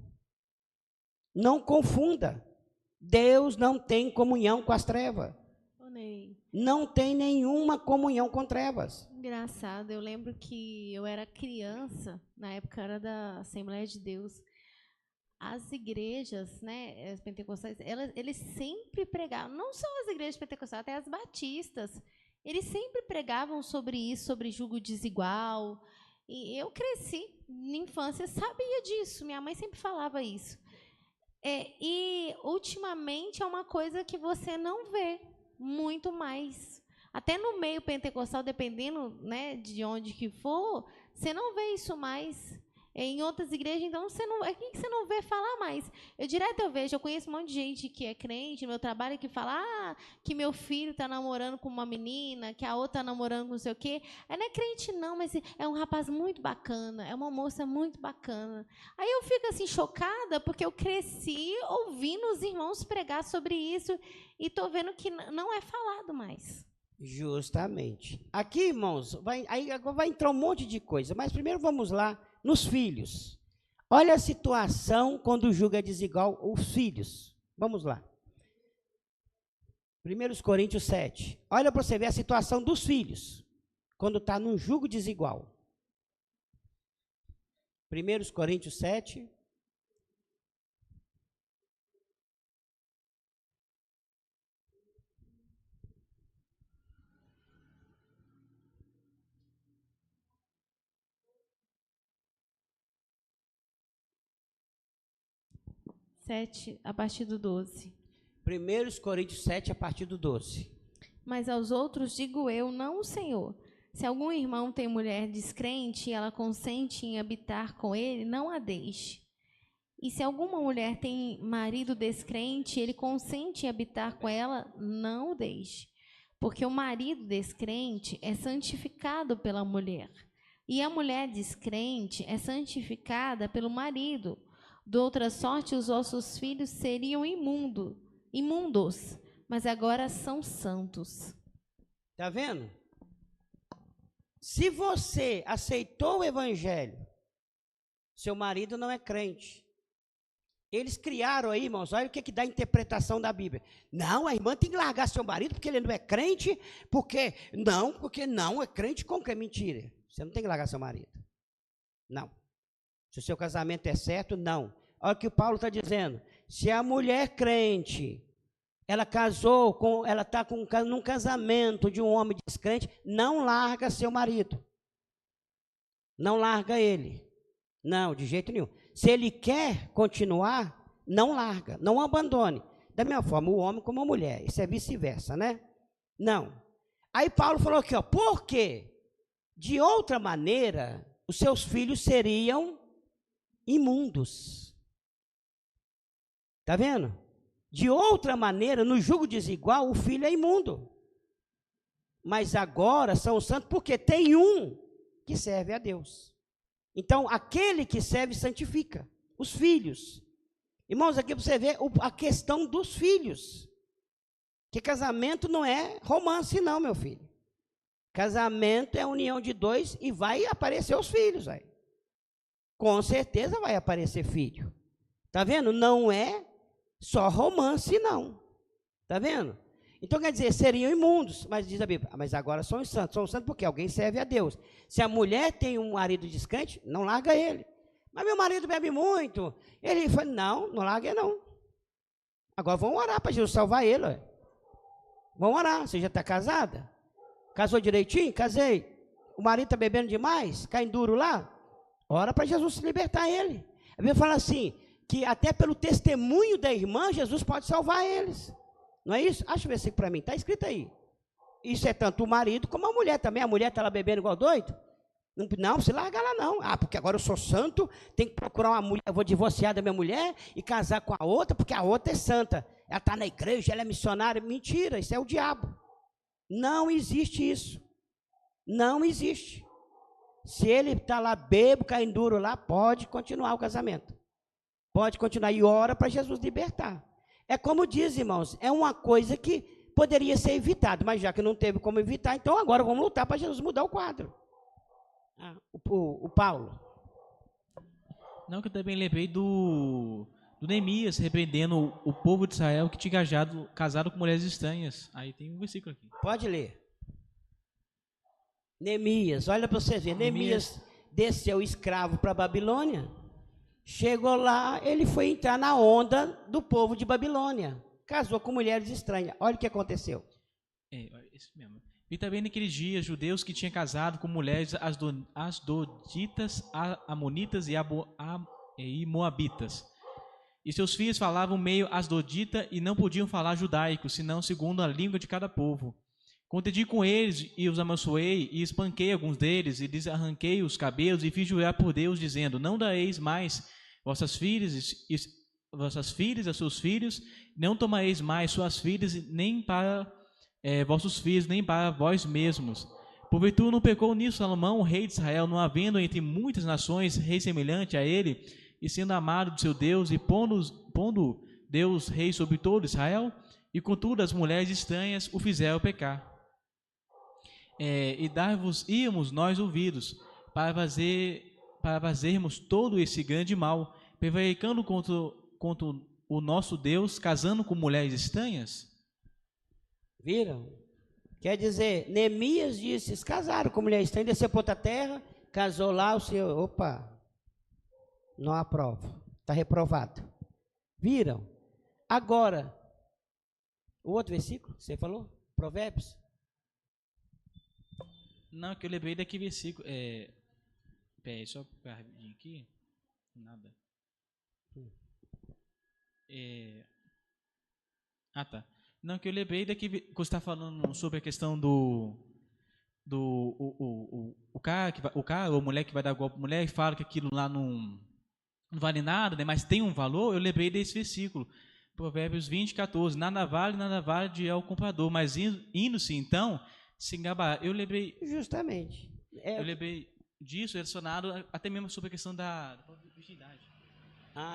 Não confunda. Deus não tem comunhão com as trevas. Não tem nenhuma comunhão com trevas. Engraçado, eu lembro que eu era criança, na época era da Assembleia de Deus. As igrejas, né, as pentecostais, eles sempre pregavam, não só as igrejas pentecostais, até as batistas, eles sempre pregavam sobre isso, sobre julgo desigual. E eu cresci na infância, sabia disso, minha mãe sempre falava isso. E ultimamente é uma coisa que você não vê muito mais. Até no meio pentecostal, dependendo, né, de onde que for, você não vê isso mais. em outras igrejas, então você não, aqui que você não vê falar mais. Eu vejo, eu conheço um monte de gente que é crente no meu trabalho que fala que meu filho está namorando com uma menina, que a outra está namorando com não sei o quê. Aí não é crente não, mas é um rapaz muito bacana, é uma moça muito bacana. Aí eu fico assim chocada, porque eu cresci ouvindo os irmãos pregar sobre isso e estou vendo que não é falado mais. Justamente. Aqui, irmãos, agora vai entrar um monte de coisa, mas primeiro vamos lá nos filhos. Olha a situação quando o jugo é desigual, os filhos. Vamos lá. 1 Coríntios 7. Olha para você ver a situação dos filhos, quando está num jugo desigual. 1 Coríntios 7. A partir do 12. 1 Coríntios 7, a partir do 12. Mas aos outros digo eu, não o Senhor. Se algum irmão tem mulher descrente e ela consente em habitar com ele, não a deixe. E se alguma mulher tem marido descrente e ele consente em habitar com ela, não o deixe. Porque o marido descrente é santificado pela mulher, e a mulher descrente é santificada pelo marido. De outra sorte, os vossos filhos seriam imundos, mas agora são santos. Está vendo? Se você aceitou o evangelho, seu marido não é crente. Eles criaram aí, irmãos, olha o que dá a interpretação da Bíblia. Não, a irmã tem que largar seu marido porque ele não é crente, porque não é crente, como que é mentira? Você não tem que largar seu marido. Não. Se o seu casamento é certo, não. Olha o que o Paulo está dizendo. Se a mulher crente, ela está num casamento de um homem descrente, não larga seu marido. Não larga ele. Não, de jeito nenhum. Se ele quer continuar, não larga, não abandone. Da mesma forma, o homem como a mulher. Isso é vice-versa, né? Não. Aí Paulo falou aqui, por quê? De outra maneira, os seus filhos seriam imundos. Está vendo? De outra maneira, no jugo desigual, o filho é imundo. Mas agora são santos porque tem um que serve a Deus. Então, aquele que serve santifica os filhos. Irmãos, aqui você vê a questão dos filhos. Que casamento não é romance não, meu filho. Casamento é a união de dois e vai aparecer os filhos aí. Com certeza vai aparecer filho. Tá vendo? Não é só romance não. Tá vendo? Então quer dizer, seriam imundos, mas diz a Bíblia, mas agora são santos. São santos porque alguém serve a Deus. Se a mulher tem um marido descrente, não larga ele. Mas meu marido bebe muito. Ele fala, não larga ele não. Agora vamos orar para Jesus salvar ele. Ó. Vamos orar. Você já está casada? Casou direitinho? Casei. O marido está bebendo demais? Cai duro lá? Ora para Jesus libertar ele. A Bíblia fala assim, que até pelo testemunho da irmã, Jesus pode salvar eles. Não é isso? Acha o versículo para mim, está escrito aí. Isso é tanto o marido como a mulher também. A mulher está lá bebendo igual doido? Não, se larga lá não. Porque agora eu sou santo, tenho que procurar uma mulher, eu vou divorciar da minha mulher e casar com a outra, porque a outra é santa. Ela está na igreja, ela é missionária. Mentira, isso é o diabo. Não existe isso. Não existe. Se ele está lá bebo, caindo duro lá, pode continuar o casamento. Pode continuar e ora para Jesus libertar. É como diz, irmãos, é uma coisa que poderia ser evitada, mas já que não teve como evitar, então agora vamos lutar para Jesus mudar o quadro. O Paulo. Não, que eu também lembrei do Neemias repreendendo o povo de Israel que tinha casado com mulheres estranhas. Aí tem um versículo aqui. Pode ler. Neemias, olha para você ver. Neemias desceu escravo para a Babilônia. Chegou lá, ele foi entrar na onda do povo de Babilônia. Casou com mulheres estranhas. Olha o que aconteceu. É, isso mesmo. E também naqueles dias, judeus que tinham casado com mulheres asdoditas, amonitas e moabitas. E seus filhos falavam meio asdodita e não podiam falar judaico, senão segundo a língua de cada povo. Contendi com eles e os amaldiçoei, e espanquei alguns deles, e lhes arranquei os cabelos, e fiz jurar por Deus, dizendo: não dareis mais vossas filhas a seus filhos, não tomareis mais suas filhas, nem para vossos filhos, nem para vós mesmos. Porventura não pecou nisso Salomão, o rei de Israel, não havendo entre muitas nações rei semelhante a ele, e sendo amado de seu Deus, e pondo Deus rei sobre todo Israel? E contudo as mulheres estranhas o fizeram pecar. E dar-vos íamos nós ouvidos, para fazermos todo esse grande mal, prevaricando contra o nosso Deus, casando com mulheres estranhas? Viram? Quer dizer, Neemias disse, eles casaram com mulher estranha, desceu para outra terra, casou lá, o Senhor, opa, não aprova, está reprovado. Viram? Agora, o outro versículo, você falou? Provérbios? Não, que eu lembrei daqui versículo. Peraí, só para aqui. Nada. Tá. Não, que eu lembrei daqui que você está falando sobre a questão o cara ou mulher que vai dar golpe, mulher e fala que aquilo lá não vale nada, né, mas tem um valor. Eu lembrei desse versículo, Provérbios 20:14. Nada vale de ao comprador, mas indo-se então se engabar. Eu lembrei. Justamente. Eu lembrei disso relacionado até mesmo sobre a questão da virgindade.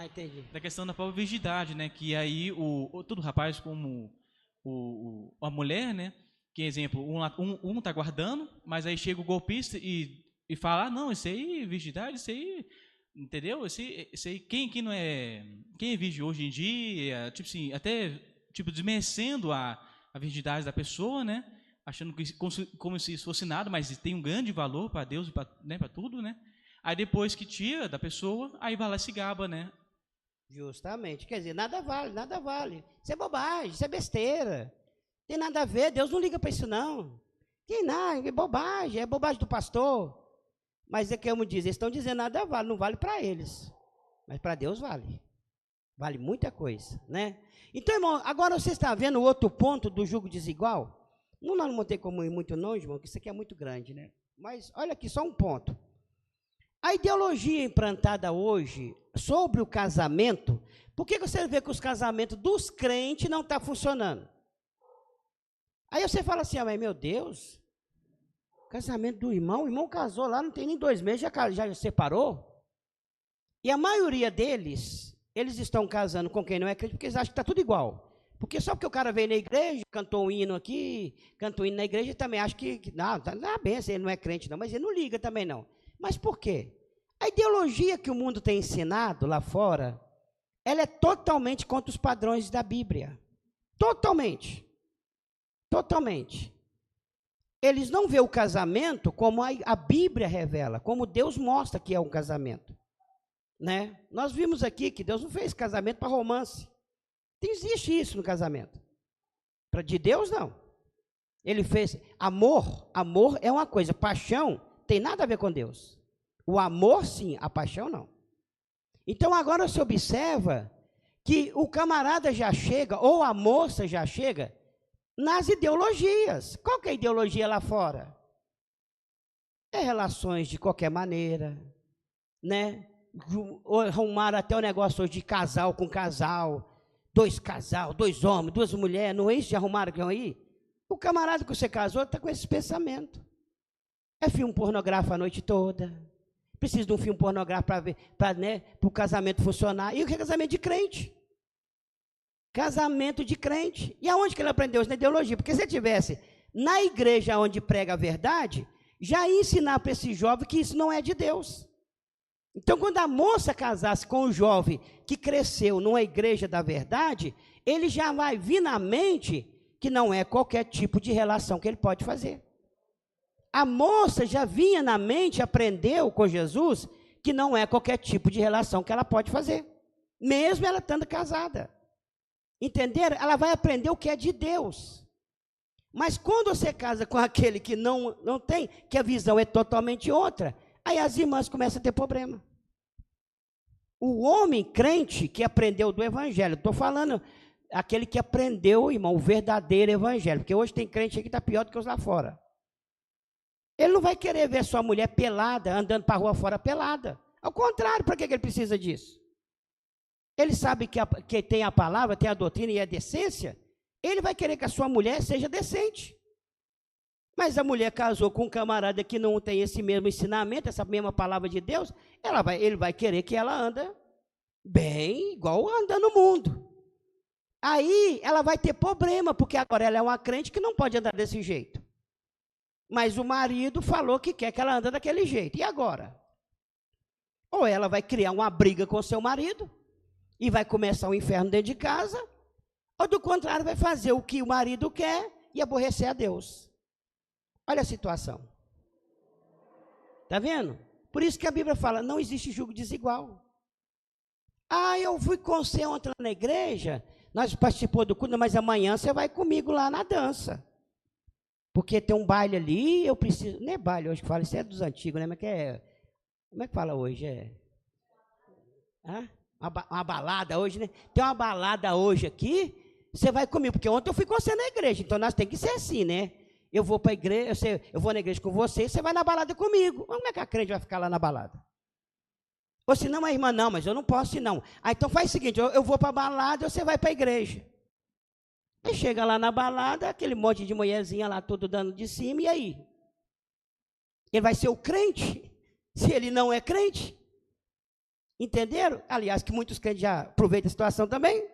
Entendi. Da questão da própria virgindade, né? Que aí todo rapaz como a mulher, né? Que exemplo, um tá guardando, mas aí chega o golpista e fala: não, isso aí virgindade, isso aí, entendeu? Isso aí quem não é, quem é virgem hoje em dia, tipo assim, até tipo desmerecendo a virgindade da pessoa, né? Achando que como se isso fosse nada, mas tem um grande valor para Deus e para tudo, né? Aí depois que tira da pessoa, aí vai lá e se gaba, né? Justamente, quer dizer, nada vale. Isso é bobagem, isso é besteira. Tem nada a ver, Deus não liga para isso não. Tem nada, é bobagem do pastor. Mas é que como diz, eles estão dizendo nada vale, não vale para eles. Mas para Deus vale. Vale muita coisa, né? Então, irmão, agora você está vendo o outro ponto do jugo desigual? Não tem como ir muito longe, irmão, que isso aqui é muito grande, né? Mas olha aqui, só um ponto. A ideologia implantada hoje sobre o casamento, por que você vê que os casamentos dos crentes não estão funcionando? Aí você fala assim, mas meu Deus, casamento do irmão, o irmão casou lá, não tem nem 2 meses, já separou? E a maioria deles, eles estão casando com quem não é crente, porque eles acham que está tudo igual. Porque só porque o cara veio na igreja, cantou um hino aqui, cantou um hino na igreja, também acha que não, tá bem, ele não é crente não, mas ele não liga também não. Mas por quê? A ideologia que o mundo tem ensinado lá fora, ela é totalmente contra os padrões da Bíblia. Totalmente. Eles não veem o casamento como a Bíblia revela, como Deus mostra que é um casamento. Né? Nós vimos aqui que Deus não fez casamento para romance. Não existe isso no casamento. De Deus, não. Ele fez amor é uma coisa, paixão tem nada a ver com Deus. O amor, sim, a paixão, não. Então, agora você observa que o camarada já chega, ou a moça já chega, nas ideologias. Qual que é a ideologia lá fora? É relações de qualquer maneira, né? Arrumaram até o negócio hoje de casal com casal, 2 homens, 2 mulheres, não é isso? Já arrumaram que aí? O camarada que você casou está com esse pensamento. É filme pornográfico a noite toda. Precisa de um filme pornográfico para ver, para o casamento funcionar. E o que é casamento de crente? Casamento de crente. E aonde que ele aprendeu isso? Na ideologia. Porque se ele tivesse na igreja onde prega a verdade, já ia ensinar para esse jovem que isso não é de Deus. Então, quando a moça casasse com o jovem que cresceu numa igreja da verdade, ele já vai vir na mente que não é qualquer tipo de relação que ele pode fazer. A moça já vinha na mente, aprendeu com Jesus, que não é qualquer tipo de relação que ela pode fazer, mesmo ela estando casada. Entenderam? Ela vai aprender o que é de Deus. Mas quando você casa com aquele que não tem, que a visão é totalmente outra, aí as irmãs começam a ter problema. O homem crente que aprendeu do evangelho, estou falando aquele que aprendeu, irmão, o verdadeiro evangelho. Porque hoje tem crente aqui que está pior do que os lá fora. Ele não vai querer ver sua mulher pelada, andando para a rua fora pelada. Ao contrário, para que ele precisa disso? Ele sabe que tem a palavra, tem a doutrina e a decência. Ele vai querer que a sua mulher seja decente. Mas a mulher casou com um camarada que não tem esse mesmo ensinamento, essa mesma palavra de Deus, ele vai querer que ela anda bem, igual anda no mundo. Aí ela vai ter problema, porque agora ela é uma crente que não pode andar desse jeito. Mas o marido falou que quer que ela ande daquele jeito. E agora? Ou ela vai criar uma briga com seu marido e vai começar um inferno dentro de casa, ou do contrário vai fazer o que o marido quer e aborrecer a Deus. Olha a situação. Está vendo? Por isso que a Bíblia fala, não existe julgo desigual. Eu fui com você ontem na igreja, nós participamos do culto, mas amanhã você vai comigo lá na dança. Porque tem um baile ali, eu preciso... Não é baile hoje que fala, isso é dos antigos, né? Como é que fala hoje? Uma balada hoje, né? Tem uma balada hoje aqui, você vai comigo, porque ontem eu fui com você na igreja, então nós temos que ser assim, né? Eu vou para a igreja, eu vou na igreja com você, você vai na balada comigo. Como é que a crente vai ficar lá na balada? Ou se não, a irmã, não, mas eu não posso ir não. Então faz o seguinte, eu vou para a balada, você vai para a igreja. Aí chega lá na balada, aquele monte de mulherzinha lá, todo dando de cima, e aí? Ele vai ser o crente, se ele não é crente? Entenderam? Aliás, que muitos crentes já aproveitam a situação também.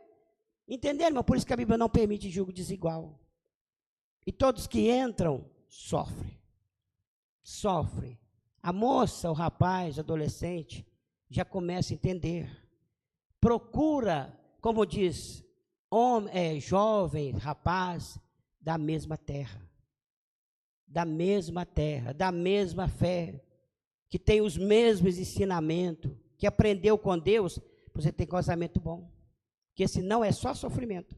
Entenderam, irmão? Por isso que a Bíblia não permite julgo desigual. E todos que entram, sofrem. Sofrem. A moça, o rapaz, o adolescente, já começa a entender. Procura, como diz, jovem, rapaz, da mesma terra. Da mesma terra, da mesma fé, que tem os mesmos ensinamentos, que aprendeu com Deus, você tem casamento bom. Porque senão é só sofrimento.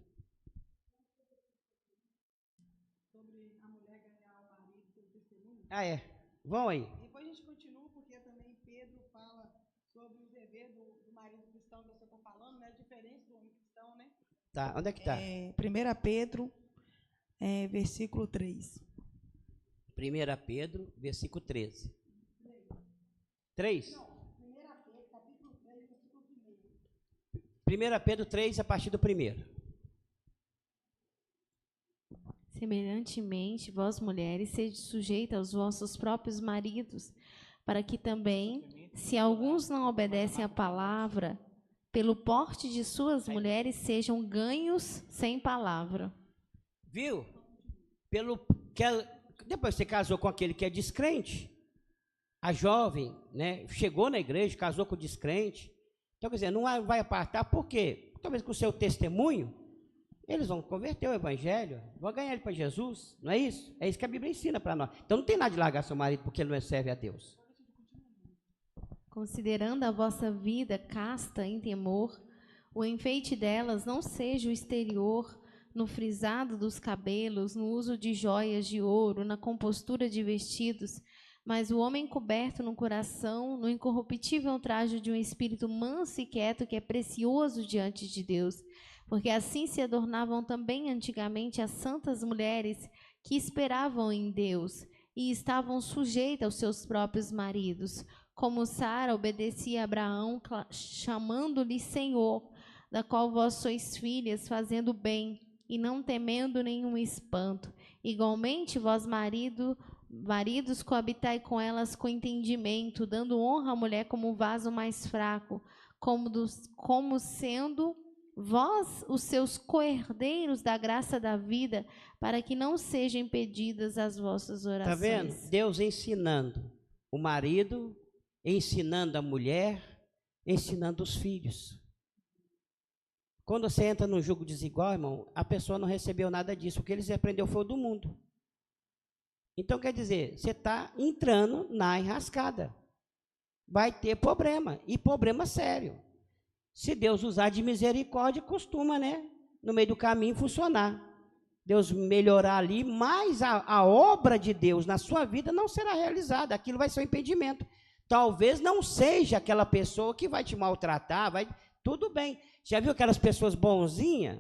Vão aí. Depois a gente continua, porque também Pedro fala sobre o dever do marido cristão que você está falando, né? Diferente do homem cristão, né? Tá, onde é que está? 1 Pedro, versículo 3. 1 Pedro, versículo 13. 3? Não, 1 Pedro, capítulo 3, versículo 1. 1 Pedro 3, a partir do 1. Semelhantemente, vós mulheres, sede sujeitas aos vossos próprios maridos, para que também, se alguns não obedecem à palavra, pelo porte de suas mulheres sejam ganhos sem palavra. Viu? Depois você casou com aquele que é descrente, a jovem, né, chegou na igreja, casou com o descrente, então quer dizer, não vai apartar, por quê? Talvez com o seu testemunho, eles vão converter o evangelho, vão ganhar ele para Jesus, não é isso? É isso que a Bíblia ensina para nós. Então não tem nada de largar seu marido porque ele não serve a Deus. Considerando a vossa vida casta em temor, o enfeite delas não seja o exterior, no frisado dos cabelos, no uso de joias de ouro, na compostura de vestidos, mas o homem coberto no coração, no incorruptível traje de um espírito manso e quieto que é precioso diante de Deus. Porque assim se adornavam também antigamente as santas mulheres que esperavam em Deus e estavam sujeitas aos seus próprios maridos, como Sara obedecia a Abraão, chamando-lhe Senhor, da qual vós sois filhas, fazendo bem e não temendo nenhum espanto. Igualmente, vós maridos, coabitai com elas com entendimento, dando honra à mulher como vaso mais fraco, como sendo vós os seus co-herdeiros da graça da vida, para que não sejam impedidas as vossas orações. Está vendo? Deus ensinando o marido, ensinando a mulher, ensinando os filhos. Quando você entra no jugo desigual, irmão, a pessoa não recebeu nada disso. O que eles aprenderam foi o do mundo. Então, quer dizer, você está entrando na enrascada. Vai ter problema, e problema sério. Se Deus usar de misericórdia, costuma, né, no meio do caminho funcionar. Deus melhorar ali, mas a obra de Deus na sua vida não será realizada. Aquilo vai ser um impedimento. Talvez não seja aquela pessoa que vai te maltratar, tudo bem. Já viu aquelas pessoas bonzinhas?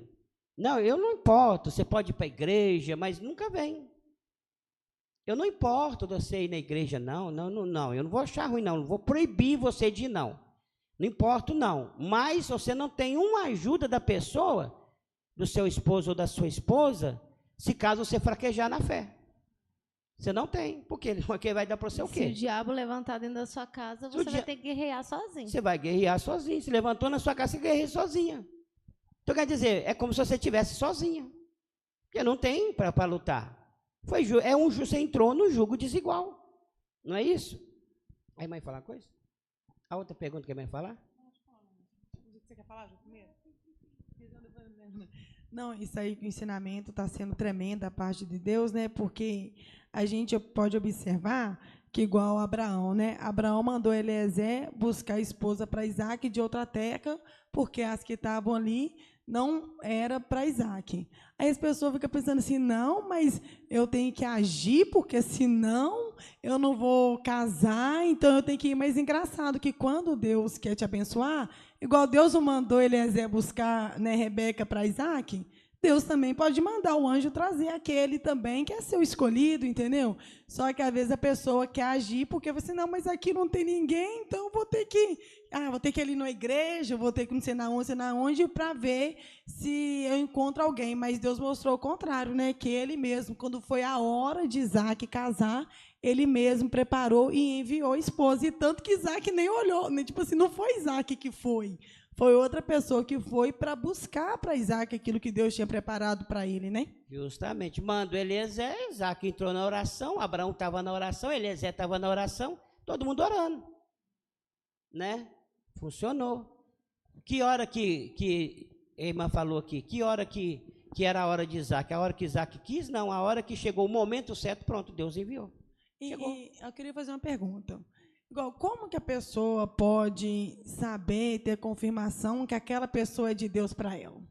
Não, eu não importo, você pode ir para a igreja, mas nunca vem. Eu não importo você ir na igreja, não, eu não vou achar ruim, não vou proibir você de ir, não importo, não, mas você não tem uma ajuda da pessoa, do seu esposo ou da sua esposa, se caso você fraquejar na fé. Você não tem, porque ele vai dar para você o quê? Se o diabo levantar dentro da sua casa, você vai ter que guerrear sozinho. Você vai guerrear sozinho, se levantou na sua casa, você guerreia sozinha. Então quer dizer, é como se você estivesse sozinha, porque não tem para lutar. Você entrou no jugo desigual, não é isso? Aí, mãe, falar uma coisa? A outra pergunta que a mãe falar? Você quer falar, Ju, primeiro? Não, isso aí, o ensinamento está sendo tremendo da parte de Deus, né? Porque a gente pode observar que, igual Abraão, né? Abraão mandou Eliezer buscar a esposa para Isaac de outra terra, porque as que estavam ali não era para Isaac. Aí as pessoas ficam pensando assim, não, mas eu tenho que agir, porque senão eu não vou casar, então eu tenho que ir. Mas engraçado que quando Deus quer te abençoar, igual Deus o mandou Eliezer buscar, né, Rebeca para Isaac, Deus também pode mandar o anjo trazer aquele também que é seu escolhido, entendeu? Só que às vezes a pessoa quer agir porque você, não, mas aqui não tem ninguém, então eu vou ter que ir ali na igreja, vou ter que não sei na onde, para ver se eu encontro alguém. Mas Deus mostrou o contrário, né? Que ele mesmo, quando foi a hora de Isaac casar, ele mesmo preparou e enviou a esposa. E tanto que Isaac nem olhou, né? Tipo assim, não foi Isaac que foi outra pessoa que foi para buscar para Isaac aquilo que Deus tinha preparado para ele, né? Justamente, manda Eliezer, Isaac entrou na oração, Abraão estava na oração, Eliezer estava na oração, todo mundo orando, né? Funcionou. Que hora que a irmã falou aqui, que hora que era a hora de Isaac? A hora que Isaac quis? Não, a hora que chegou o momento certo, pronto, Deus enviou. E eu queria fazer uma pergunta. Igual, como que a pessoa pode saber, ter confirmação que aquela pessoa é de Deus para ela?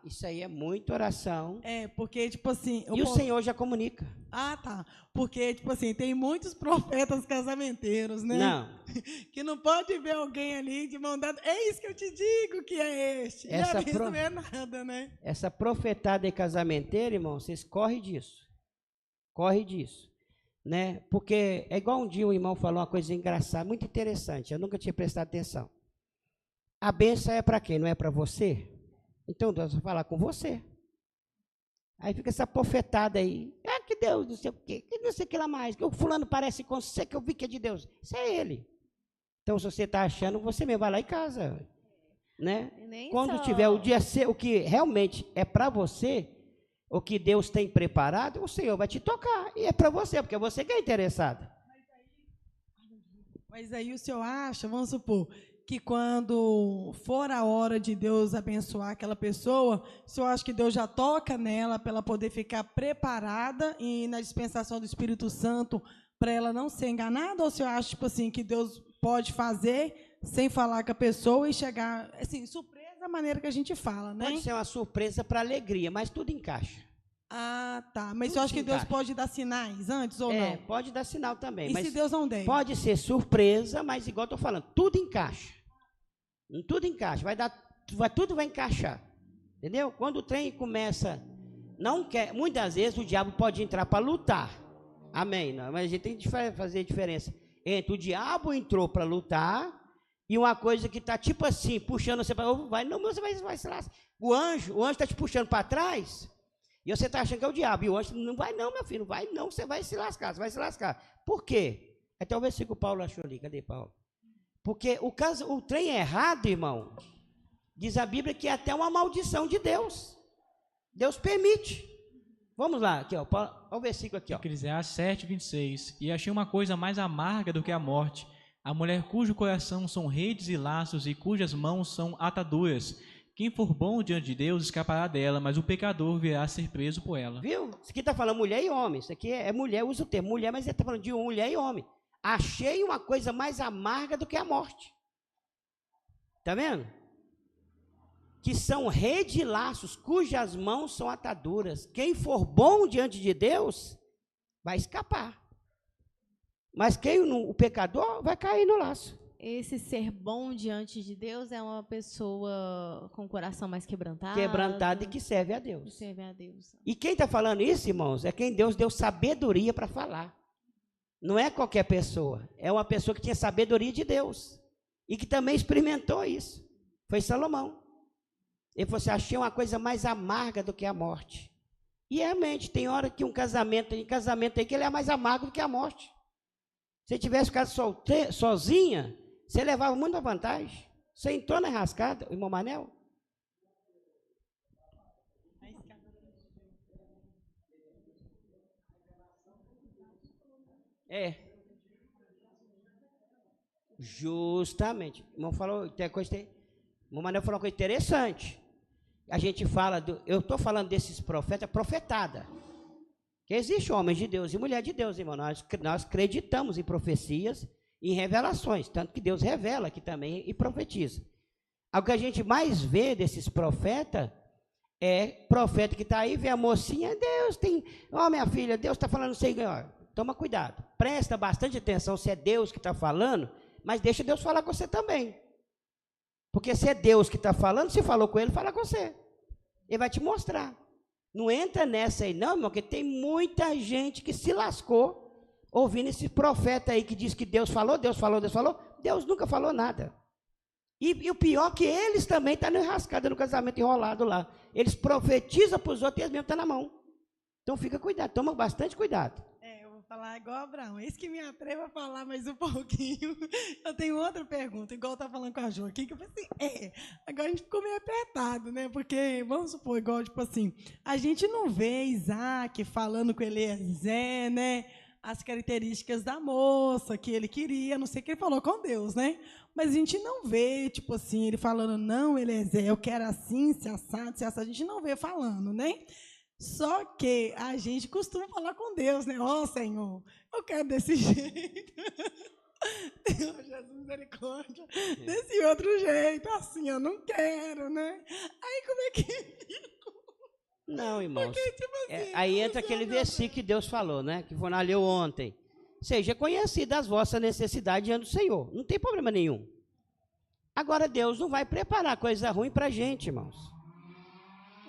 Isso aí é muita oração. Porque, tipo assim... E o Senhor já comunica. Tá. Porque, tipo assim, tem muitos profetas casamenteiros, né? Não. Que não pode ver alguém ali de mão dada. É isso que eu te digo que é este. Não é nada, né? Essa profetada e casamenteira, irmão, vocês correm disso. Corre disso. Né? Porque é igual um dia um irmão falou uma coisa engraçada, muito interessante, eu nunca tinha prestado atenção. A bênção é para quem? Não é para você? Então Deus vai falar com você. Aí fica essa profetada aí, que Deus, não sei o quê, que não sei o que lá mais, que o fulano parece com você, que eu vi que é de Deus. Isso é ele. Então se você está achando, você mesmo vai lá em casa. Né? Quando tiver o dia, o que realmente é para você, o que Deus tem preparado, o Senhor vai te tocar. E é para você, porque é você que é interessado. Mas aí o senhor acha, vamos supor, que quando for a hora de Deus abençoar aquela pessoa, o senhor acha que Deus já toca nela para ela poder ficar preparada e na dispensação do Espírito Santo para ela não ser enganada? Ou o senhor acha, tipo assim, que Deus pode fazer sem falar com a pessoa e chegar, assim, surpresa da maneira que a gente fala, né? Pode ser uma surpresa para alegria, mas tudo encaixa. Tá. Mas você acha que Deus pode dar sinais antes ou não? Pode dar sinal também. E mas se Deus não der? Pode ser surpresa, mas igual eu estou falando, tudo encaixa. Tudo encaixa. Tudo vai encaixar. Entendeu? Quando o trem começa, muitas vezes o diabo pode entrar para lutar. Amém? Não, mas a gente tem que fazer a diferença entre o diabo entrou para lutar e uma coisa que está tipo assim, puxando você para... você vai se lascar. O anjo está te puxando para trás e você está achando que é o diabo. E o anjo, não vai não, meu filho, não vai não, você vai se lascar, Por quê? Até o versículo que Paulo achou ali. Cadê Paulo? Porque o trem é errado, irmão. Diz a Bíblia que é até uma maldição de Deus. Deus permite. Vamos lá, aqui, ó, olha o versículo aqui, ó. Eclesiastes 7:26. E achei uma coisa mais amarga do que a morte, a mulher cujo coração são redes e laços e cujas mãos são ataduras. Quem for bom diante de Deus escapará dela, mas o pecador virá a ser preso por ela. Viu? Isso aqui está falando mulher e homem. Isso aqui é mulher, usa o termo mulher, mas ele está falando de mulher e homem. Achei uma coisa mais amarga do que a morte. Está vendo? Que são rede e laços, cujas mãos são ataduras. Quem for bom diante de Deus, vai escapar. Mas o pecador vai cair no laço. esse ser bom diante de Deus é uma pessoa com o coração mais quebrantado. Quebrantado e que serve a Que Deus. serve a Deus. E quem está falando isso, irmãos, é quem Deus deu sabedoria para falar. Não é qualquer pessoa, é uma pessoa que tinha sabedoria de Deus e que também experimentou isso. Foi Salomão. Ele falou assim: achei uma coisa mais amarga do que a morte. E realmente, tem hora que um casamento aí que ele é mais amargo do que a morte. Se tivesse ficado sozinha, você levava muita vantagem. Você entrou na enrascada, irmão Manel? É. Justamente. O irmão falou, o Manel falou uma coisa interessante. A gente fala, eu estou falando desses profetas, profetada. Que existe homens de Deus e mulher de Deus, irmão. Nós acreditamos em profecias e em revelações, tanto que Deus revela aqui também e profetiza. O que a gente mais vê desses profetas é profeta que está aí, vê a mocinha, Deus tem, minha filha, Deus está falando isso aí, ó, toma cuidado, presta bastante atenção se é Deus que está falando, mas deixa Deus falar com você também. Porque se é Deus que está falando, se falou com ele, fala com você. Ele vai te mostrar. Não entra nessa aí não, irmão, porque tem muita gente que se lascou ouvindo esse profeta aí que diz que Deus falou, Deus falou, Deus falou. Deus nunca falou nada. E o pior é que eles também estão enrascados no casamento enrolado lá. Eles profetizam para os outros e eles mesmos estão na mão. Então fica cuidado, toma bastante cuidado. Eu vou falar igual Abraão. Eis que me atrevo a falar mais um pouquinho. Eu tenho outra pergunta, igual eu estava falando com a Jo aqui, que eu falei assim, agora a gente ficou meio apertado, né? Porque, vamos supor, igual, tipo assim, a gente não vê Isaac falando com Eliezer, né? As características da moça que ele queria, a não sei o que ele falou com Deus, né? Mas a gente não vê, tipo assim, ele falando, não, Eliezer, eu quero assim, se assado, a gente não vê falando, né? Só que a gente costuma falar com Deus, né? Senhor, eu quero desse jeito. Deus, Jesus, misericórdia. Desse outro jeito, assim, eu não quero, né? Aí como é que fica? Não, irmãos. Porque, tipo assim, aí entra aquele versículo que Deus falou, né? Que foi na leu ontem. Seja conhecida as vossas necessidades diante do Senhor. Não tem problema nenhum. Agora, Deus não vai preparar coisa ruim para a gente, irmãos.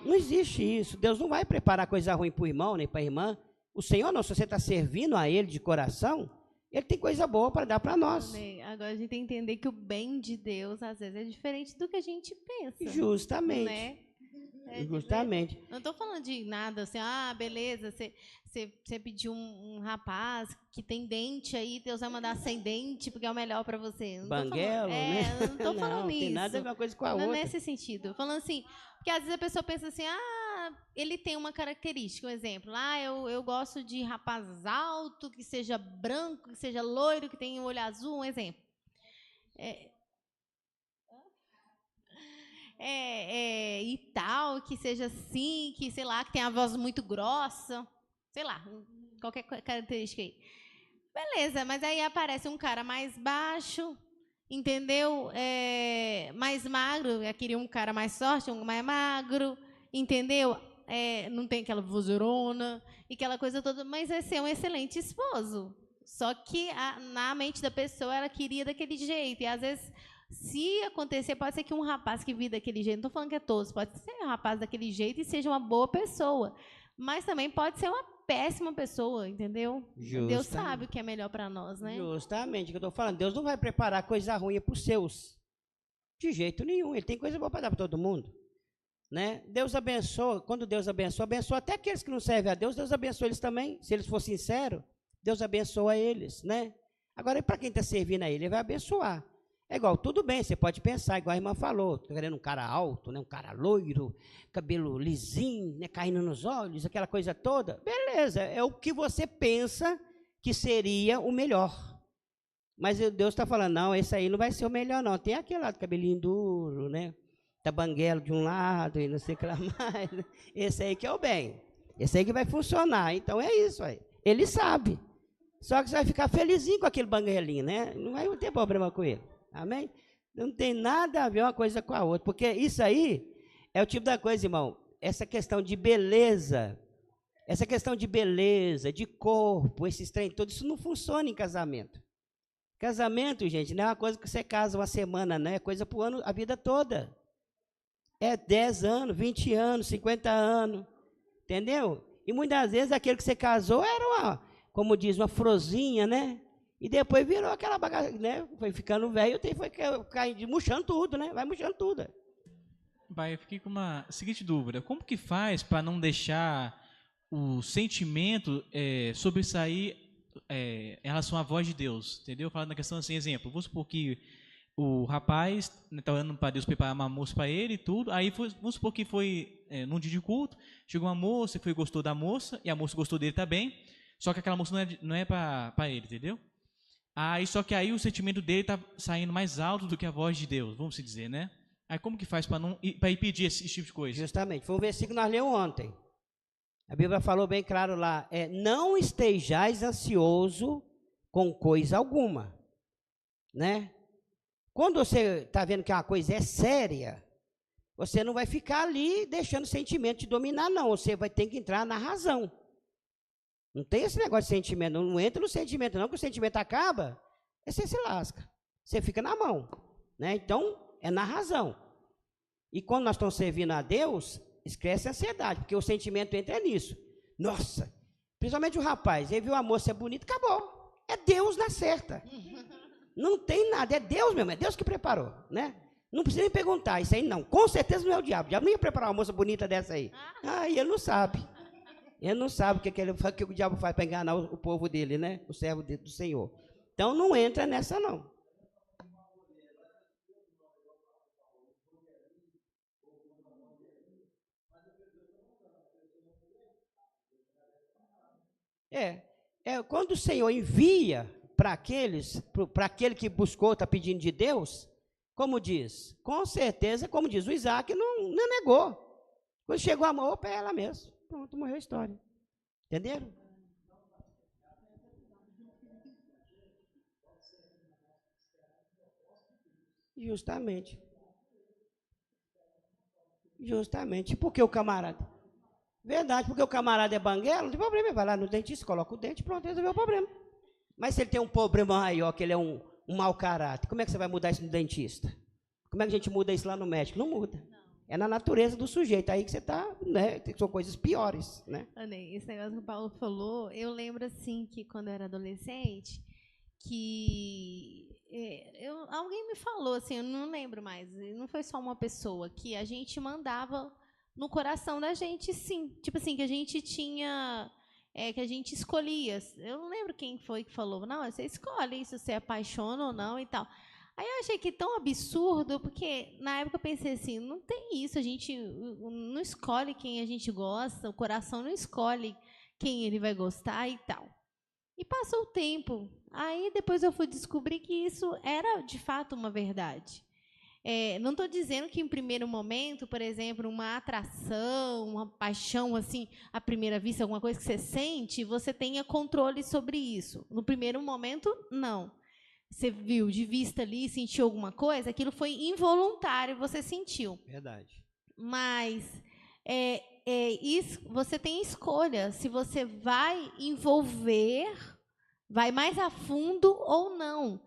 Não existe isso. Deus não vai preparar coisa ruim para o irmão, nem para a irmã. O Senhor não, se você está servindo a Ele de coração, Ele tem coisa boa para dar para nós. Amém. Agora a gente tem que entender que o bem de Deus, às vezes, é diferente do que a gente pensa. Justamente. Né? Justamente. Não estou falando de nada assim, beleza, você pediu um rapaz que tem dente aí, Deus vai mandar sem dente, porque é o melhor para você. Banguelo, né? Não estou falando isso. Não tem nada a ver uma coisa com a outra. Não é nesse sentido. Falando assim, porque às vezes a pessoa pensa assim, ele tem uma característica, um exemplo. Eu gosto de rapaz alto, que seja branco, que seja loiro, que tenha um olho azul, um exemplo. E tal, que seja assim, que, sei lá, que tenha a voz muito grossa, sei lá, qualquer característica aí. Beleza, mas aí aparece um cara mais baixo, entendeu? Mais magro, eu queria um cara mais forte, um mais magro, entendeu? Não tem aquela vozeirona e aquela coisa toda, mas vai ser um excelente esposo. Só que na mente da pessoa, ela queria daquele jeito, e às vezes, se acontecer, pode ser que um rapaz que vive daquele jeito, não estou falando que é todos, pode ser um rapaz daquele jeito e seja uma boa pessoa, mas também pode ser uma péssima pessoa, entendeu? Justamente. Deus sabe o que é melhor para nós, né? Justamente, o que eu estou falando, Deus não vai preparar coisa ruim para os seus, de jeito nenhum, Ele tem coisa boa para dar para todo mundo, né? Deus abençoa, quando Deus abençoa até aqueles que não servem a Deus, Deus abençoa eles também, se eles forem sinceros, Deus abençoa eles, né? Agora, para quem está servindo a Ele vai abençoar. É igual, tudo bem, você pode pensar, igual a irmã falou, estou querendo um cara alto, né, um cara loiro, cabelo lisinho, né, caindo nos olhos, aquela coisa toda. Beleza, é o que você pensa que seria o melhor. Mas Deus está falando, não, esse aí não vai ser o melhor, não. Tem aquele lado, cabelinho duro, né, tabanguelo de um lado e não sei o que lá mais. Esse aí que é o bem, esse aí que vai funcionar. Então é isso aí, Ele sabe. Só que você vai ficar felizinho com aquele banguelinho, né, não vai ter problema com ele. Amém? Não tem nada a ver uma coisa com a outra, porque isso aí é o tipo da coisa, irmão, essa questão de beleza, de corpo, esses trem todos, isso não funciona em casamento. Casamento, gente, não é uma coisa que você casa uma semana, não é coisa pro ano, a vida toda. É 10 anos, 20 anos, 50 anos, entendeu? E muitas vezes aquele que você casou era uma, como diz, uma frozinha, né? E depois virou aquela bagaça, né? Foi ficando velho e foi caindo, murchando tudo, né? Vai murchando tudo. Pai, eu fiquei com uma seguinte dúvida. Como que faz para não deixar o sentimento sobressair em relação à voz de Deus? Entendeu? Falando na questão assim, exemplo, vamos supor que o rapaz está orando para Deus preparar uma moça para ele e tudo, aí vamos supor que foi num dia de culto, chegou uma moça, gostou da moça, e a moça gostou dele também, só que aquela moça não é para ele, entendeu? Só que aí o sentimento dele está saindo mais alto do que a voz de Deus, vamos dizer, né? Aí como que faz para impedir esse tipo de coisa? Justamente, foi um versículo que nós lemos ontem. A Bíblia falou bem claro lá, não estejais ansioso com coisa alguma, né? Quando você está vendo que uma coisa é séria, você não vai ficar ali deixando o sentimento te dominar, não. Você vai ter que entrar na razão. Não tem esse negócio de sentimento, não entra no sentimento, não, que o sentimento acaba, você se lasca. Você fica na mão, né? Então, é na razão. E quando nós estamos servindo a Deus, esquece a ansiedade, porque o sentimento entra nisso. Nossa, principalmente o rapaz, ele viu a moça bonita, acabou. É Deus na certa. Não tem nada, é Deus mesmo, é Deus que preparou, né? Não precisa nem perguntar, isso aí não, com certeza não é o diabo não ia preparar uma moça bonita dessa aí. Ele não sabe. Ele não sabe o que o diabo faz para enganar o povo dele, né? O servo do Senhor. Então não entra nessa não. Quando o Senhor envia para aquele que buscou, está pedindo de Deus, como diz, com certeza, como diz o Isaac, não negou. Quando chegou a mão, é ela mesmo. Pronto, morreu a história. Entenderam? Justamente. Porque o camarada... Verdade, porque o camarada é banguela, não tem problema, ele vai lá no dentista, coloca o dente, pronto, resolveu o problema. Mas se ele tem um problema maior, que ele é um mau caráter, como é que você vai mudar isso no dentista? Como é que a gente muda isso lá no médico? Não muda. Não. É na natureza do sujeito, aí que você está, né? São coisas piores, né? Esse negócio que o Paulo falou, eu lembro assim que quando eu era adolescente, que alguém me falou, assim, eu não lembro mais, não foi só uma pessoa, que a gente mandava no coração da gente, sim. Tipo assim, que a gente tinha... que a gente escolhia. Eu não lembro quem foi que falou. Não, você escolhe se você apaixona ou não e tal. Aí eu achei que tão absurdo, porque na época eu pensei assim, não tem isso, a gente não escolhe quem a gente gosta, o coração não escolhe quem ele vai gostar e tal. E passou o tempo. Aí depois eu fui descobrir que isso era, de fato, uma verdade. Não estou dizendo que em primeiro momento, por exemplo, uma atração, uma paixão, assim, à primeira vista, alguma coisa que você sente, você tenha controle sobre isso. No primeiro momento, não. Você viu de vista ali, sentiu alguma coisa, aquilo foi involuntário, você sentiu. Verdade. Mas isso, você tem escolha se você vai envolver, vai mais a fundo ou não.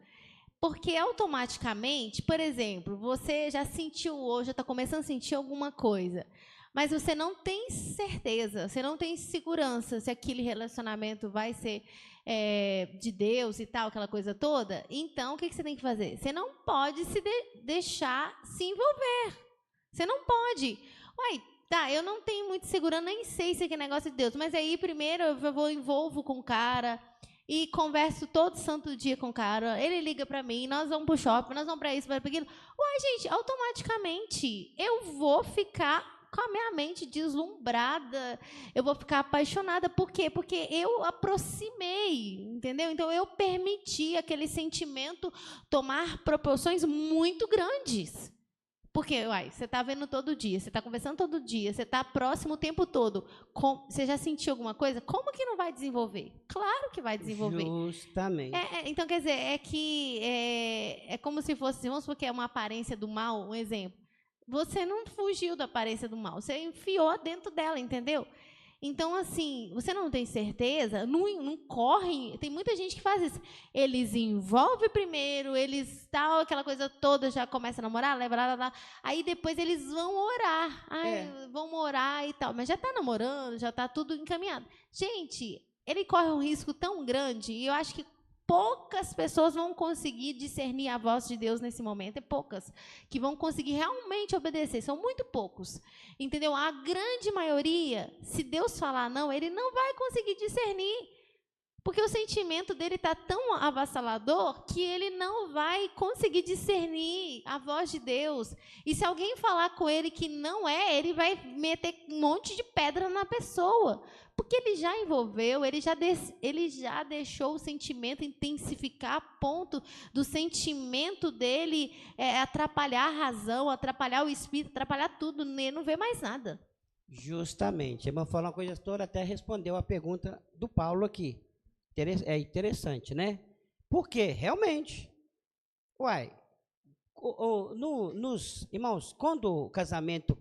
Porque automaticamente, por exemplo, você já sentiu hoje, já está começando a sentir alguma coisa, mas você não tem certeza, você não tem segurança se aquele relacionamento vai ser de Deus e tal, aquela coisa toda. Então, o que você tem que fazer? Você não pode se deixar se envolver. Você não pode. Tá, eu não tenho muita segurança, nem sei se é negócio de Deus, mas aí primeiro eu envolvo com o cara... E converso todo santo dia com o cara, ele liga para mim, nós vamos pro shopping, nós vamos para isso, para aquilo. Gente, automaticamente eu vou ficar com a minha mente deslumbrada, eu vou ficar apaixonada. Por quê? Porque eu aproximei, entendeu? Então eu permiti aquele sentimento tomar proporções muito grandes. Porque, você está vendo todo dia, você está conversando todo dia, você está próximo o tempo todo. Você já sentiu alguma coisa? Como que não vai desenvolver? Claro que vai desenvolver. Justamente. Então, quer dizer, é como se fosse, vamos supor que é uma aparência do mal, um exemplo. Você não fugiu da aparência do mal, você enfiou dentro dela, entendeu? Então, assim, você não tem certeza, não corre. Tem muita gente que faz isso. Eles envolvem primeiro, eles tal, aquela coisa toda, já começa a namorar, leva lá. Aí depois eles vão orar. Vão orar e tal. Mas já está namorando, já está tudo encaminhado. Gente, ele corre um risco tão grande, e eu acho que poucas pessoas vão conseguir discernir a voz de Deus nesse momento. É poucas que vão conseguir realmente obedecer. São muito poucos. Entendeu? A grande maioria, se Deus falar não, ele não vai conseguir discernir. Porque o sentimento dele está tão avassalador que ele não vai conseguir discernir a voz de Deus. E se alguém falar com ele que não é, ele vai meter um monte de pedra na pessoa. Porque ele já envolveu, ele já deixou o sentimento intensificar a ponto do sentimento dele atrapalhar a razão, atrapalhar o espírito, atrapalhar tudo, ele não vê mais nada. Justamente. Eu vou falar uma coisa, a pastora até respondeu a pergunta do Paulo aqui. É interessante, né? Porque, realmente, irmãos, quando o casamento,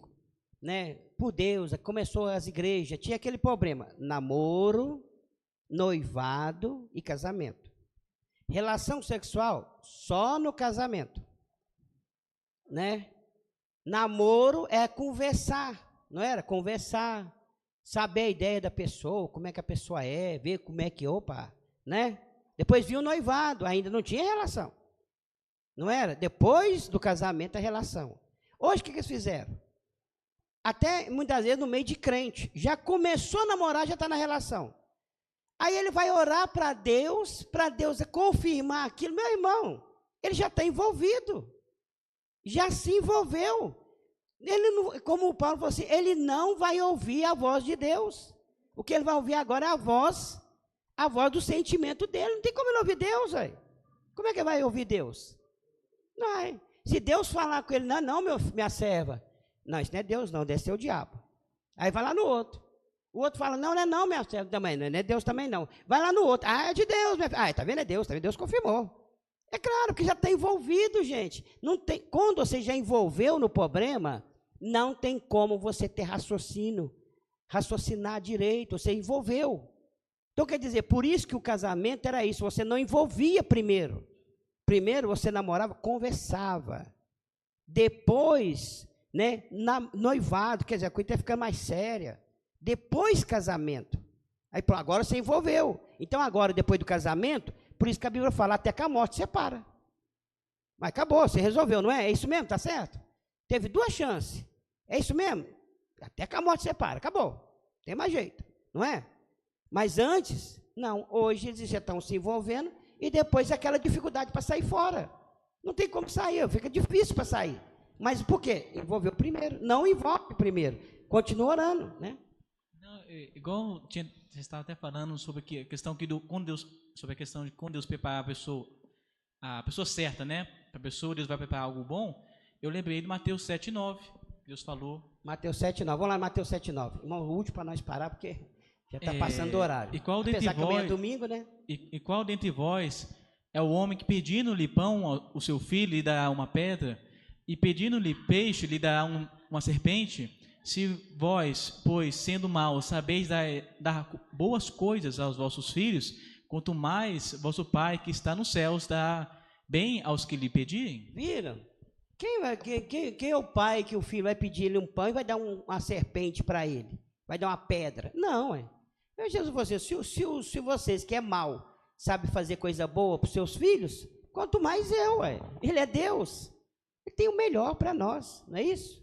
né, por Deus, começou as igrejas, tinha aquele problema: namoro, noivado e casamento. Relação sexual só no casamento, né? Namoro é conversar, não era? Conversar, saber a ideia da pessoa, como é que a pessoa é, ver como é que, né? Depois viu o noivado, ainda não tinha relação, não era? Depois do casamento, a relação. Hoje, o que eles fizeram? Até, muitas vezes, no meio de crente, já começou a namorar, já está na relação. Aí ele vai orar para Deus confirmar aquilo. Meu irmão, ele já está envolvido, já se envolveu. Ele não, como o Paulo falou assim, ele não vai ouvir a voz de Deus. O que ele vai ouvir agora é a voz do sentimento dele. Não tem como ele ouvir Deus, velho. Como é que ele vai ouvir Deus? Não é. Se Deus falar com ele, não, minha serva. Não, isso não é Deus não, deve ser o diabo. Aí vai lá no outro. O outro fala, não é não, minha serva também, não é Deus também não. Vai lá no outro, é de Deus, minha filha. Tá vendo, é Deus, também Deus confirmou. É claro que já está envolvido, gente. Não tem, quando você já envolveu no problema, não tem como você ter raciocinar direito, você envolveu. Então, quer dizer, por isso que o casamento era isso, você não envolvia primeiro. Primeiro você namorava, conversava. Depois, né, noivado, quer dizer, a coisa ia ficar mais séria. Depois casamento. Aí, agora você envolveu. Então, agora, depois do casamento, por isso que a Bíblia fala, até que a morte separa. Mas acabou, você resolveu, não é? É isso mesmo, tá certo? Teve 2 chances. É isso mesmo? Até que a morte separa, acabou. Tem mais jeito, não é? Mas antes, não. Hoje eles já estão se envolvendo e depois aquela dificuldade para sair fora. Não tem como sair, fica difícil para sair. Mas por quê? Envolveu primeiro. Não envolve primeiro. Continua orando, né? Não, igual você estava até falando sobre a questão de quando Deus preparar a pessoa certa, né? A pessoa, Deus vai preparar algo bom. Eu lembrei de Mateus 7:9. Deus falou. Mateus 7:9. Vamos lá, Mateus 7:9. Irmão, o último para nós parar, porque já está passando do horário. E qual Apesar que amanhã é domingo, né? E qual dentre vós é o homem que, pedindo-lhe pão o seu filho, lhe dará uma pedra, e pedindo-lhe peixe, lhe dará uma serpente? Se vós, pois, sendo maus, sabeis dar boas coisas aos vossos filhos, quanto mais vosso Pai que está nos céus dá bem aos que lhe pedirem? Viram? Quem é o pai que o filho vai pedir ele um pão e vai dar uma serpente para ele? Vai dar uma pedra? Não, é. Jesus, se vocês que é mau, sabe fazer coisa boa para os seus filhos, quanto mais eu, Ele é Deus. Ele tem o melhor para nós, não é isso?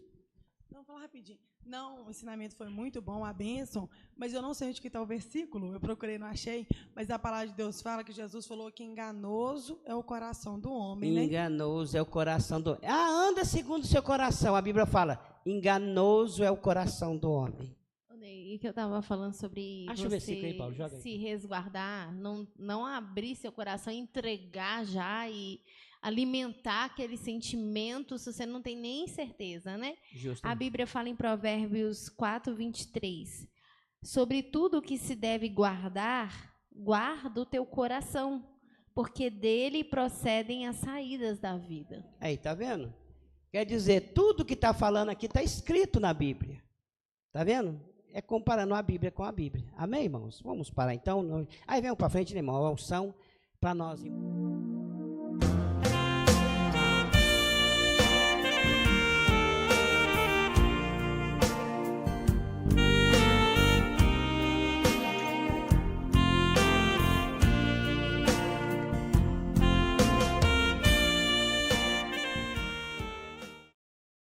Não, falar rapidinho. Não, o ensinamento foi muito bom, a bênção, mas eu não sei onde que está o versículo, eu procurei, não achei, mas a palavra de Deus fala que Jesus falou que enganoso é o coração do homem, né? Enganoso é o coração do homem. Anda segundo o seu coração, a Bíblia fala, enganoso é o coração do homem. E que eu estava falando sobre Acha o versículo aí, Paulo, joga aí. Se resguardar, não abrir seu coração, entregar já e alimentar aquele sentimento se você não tem nem certeza, né? Justo. A Bíblia fala em Provérbios 4:23, sobre tudo que se deve guardar, guarda o teu coração, porque dele procedem as saídas da vida. Aí, tá vendo? Quer dizer, tudo que está falando aqui está escrito na Bíblia. Tá vendo? é comparando a Bíblia com a Bíblia. Amém, irmãos? Vamos parar então. Aí vem para frente, né, irmão? A unção para nós.